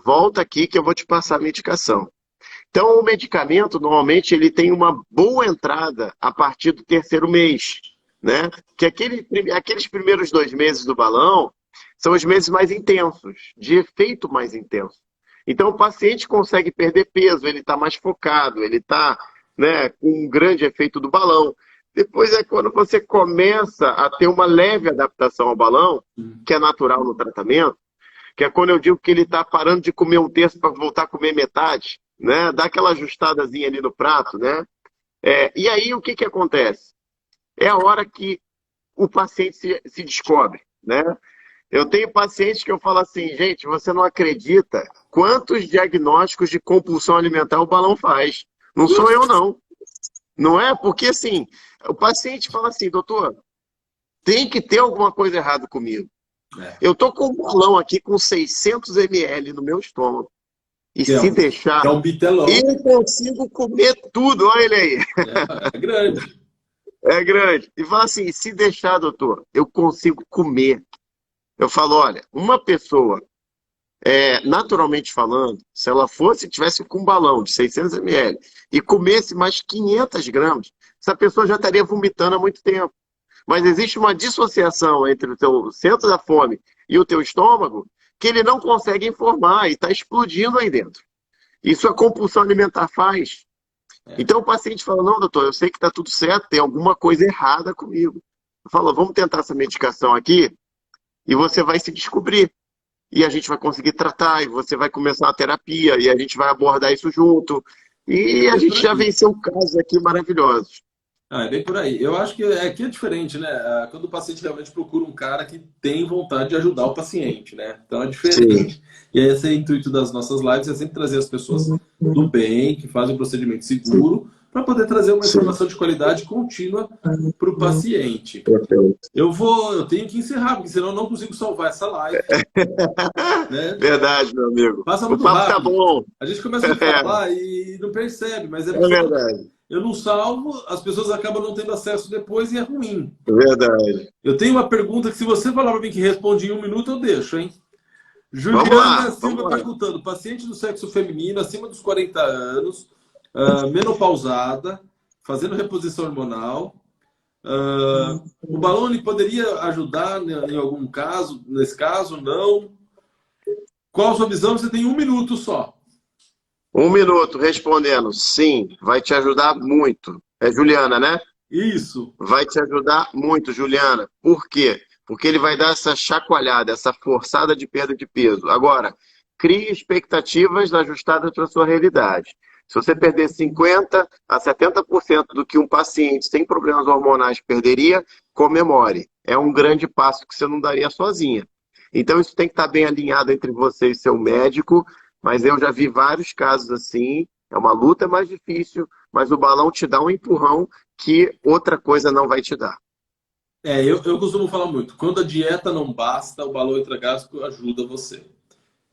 volta aqui que eu vou te passar a medicação. Então, o medicamento, normalmente, ele tem uma boa entrada a partir do terceiro mês. né? Que aqueles primeiros 2 meses do balão são os meses mais intensos, de efeito mais intenso. Então, o paciente consegue perder peso, ele está mais focado, ele está, né, com um grande efeito do balão. Depois é quando você começa a ter uma leve adaptação ao balão, que é natural no tratamento, que é quando eu digo que ele está parando de comer um terço para voltar a comer metade, né? Dá aquela ajustadazinha ali no prato, né? E aí o que, que acontece? É a hora que o paciente se descobre, né? Eu tenho pacientes que eu falo assim, gente, você não acredita quantos diagnósticos de compulsão alimentar o balão faz. Não sou eu, não. Não é? Porque, assim, o paciente fala assim, doutor, tem que ter alguma coisa errada comigo. Eu tô com um balão aqui com 600 ml no meu estômago. E se deixar, é um bitelão. eu consigo comer tudo. Olha ele aí. É grande. É grande. E fala assim, se deixar, doutor, eu consigo comer. Eu falo, olha, uma pessoa, naturalmente falando, se ela tivesse com um balão de 600 ml e comesse mais 500 gramas, essa pessoa já estaria vomitando há muito tempo. Mas existe uma dissociação entre o teu centro da fome e o teu estômago que ele não consegue informar e está explodindo aí dentro. Isso a compulsão alimentar faz. Então o paciente fala, não, doutor, eu sei que está tudo certo, tem alguma coisa errada comigo. Eu falo, vamos tentar essa medicação aqui e você vai se descobrir. E a gente vai conseguir tratar, e você vai começar a terapia, e a gente vai abordar isso junto. E a gente já venceu casos aqui maravilhosos. É bem por aí. Eu acho que aqui é diferente, né? Quando o paciente realmente procura um cara que tem vontade de ajudar o paciente, né? Então é diferente. Sim. E esse é o intuito das nossas lives, é sempre trazer as pessoas do bem, que fazem um procedimento seguro, para poder trazer uma informação de qualidade contínua para o paciente. Eu tenho que encerrar, porque senão eu não consigo salvar essa live. Né? Verdade, meu amigo. Passa muito o papo rápido. Tá bom. A gente começa a falar e não percebe, mas é verdade. Eu não salvo, as pessoas acabam não tendo acesso depois e é ruim. Verdade. Eu tenho uma pergunta que se você falar para mim que responde em 1 minuto, eu deixo, hein? Juliana Silva perguntando, paciente do sexo feminino, acima dos 40 anos, menopausada, fazendo reposição hormonal, o balão ele poderia ajudar em algum caso? Nesse caso, não. Qual a sua visão? Você tem 1 minuto só. 1 minuto respondendo, sim, vai te ajudar muito. É Juliana, né? Isso. Vai te ajudar muito, Juliana. Por quê? Porque ele vai dar essa chacoalhada, essa forçada de perda de peso. Agora, crie expectativas ajustadas para a sua realidade. Se você perder 50% a 70% do que um paciente sem problemas hormonais perderia, comemore. É um grande passo que você não daria sozinha. Então, isso tem que estar bem alinhado entre você e seu médico, mas eu já vi vários casos assim. É uma luta mais difícil, mas o balão te dá um empurrão que outra coisa não vai te dar. Eu costumo falar muito. Quando a dieta não basta, o balão intragástrico ajuda você.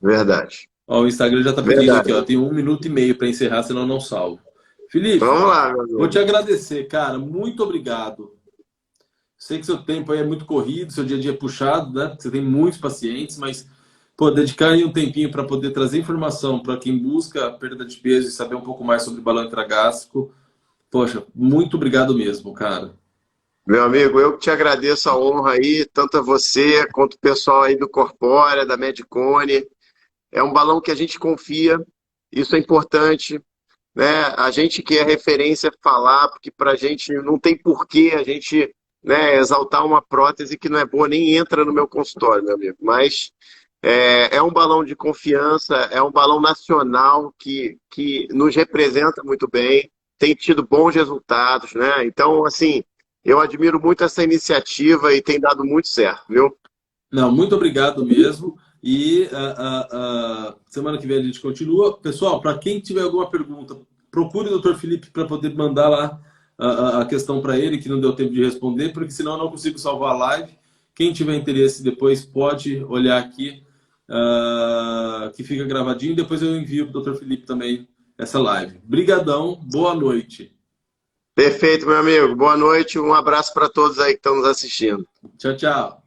Verdade. Ó, o Instagram já está pedindo aqui, ó. Tem 1 minuto e meio para encerrar, senão não salvo. Felipe, vamos lá, meu amigo. Vou te agradecer, cara. Muito obrigado. Sei que seu tempo aí é muito corrido, seu dia a dia é puxado, né? Você tem muitos pacientes, mas dedicar aí um tempinho para poder trazer informação para quem busca a perda de peso e saber um pouco mais sobre balão intragástrico. Poxa, muito obrigado mesmo, cara. Meu amigo, eu te agradeço a honra aí, tanto a você quanto o pessoal aí do Corpórea, da Medicone. É um balão que a gente confia, isso é importante, né? A gente que é referência falar, porque pra gente não tem porquê a gente, né, exaltar uma prótese que não é boa, nem entra no meu consultório, meu amigo. Mas é um balão de confiança, é um balão nacional que nos representa muito bem, tem tido bons resultados, né? Então, assim, eu admiro muito essa iniciativa e tem dado muito certo, viu? Não, muito obrigado mesmo. E semana que vem a gente continua. Pessoal, para quem tiver alguma pergunta, procure o Dr. Felipe para poder mandar lá a questão para ele, que não deu tempo de responder, porque senão eu não consigo salvar a live. Quem tiver interesse depois pode olhar aqui, que fica gravadinho. Depois eu envio para o Dr. Felipe também essa live. Brigadão, boa noite. Perfeito, meu amigo. Boa noite, um abraço para todos aí que estão nos assistindo. Tchau, tchau.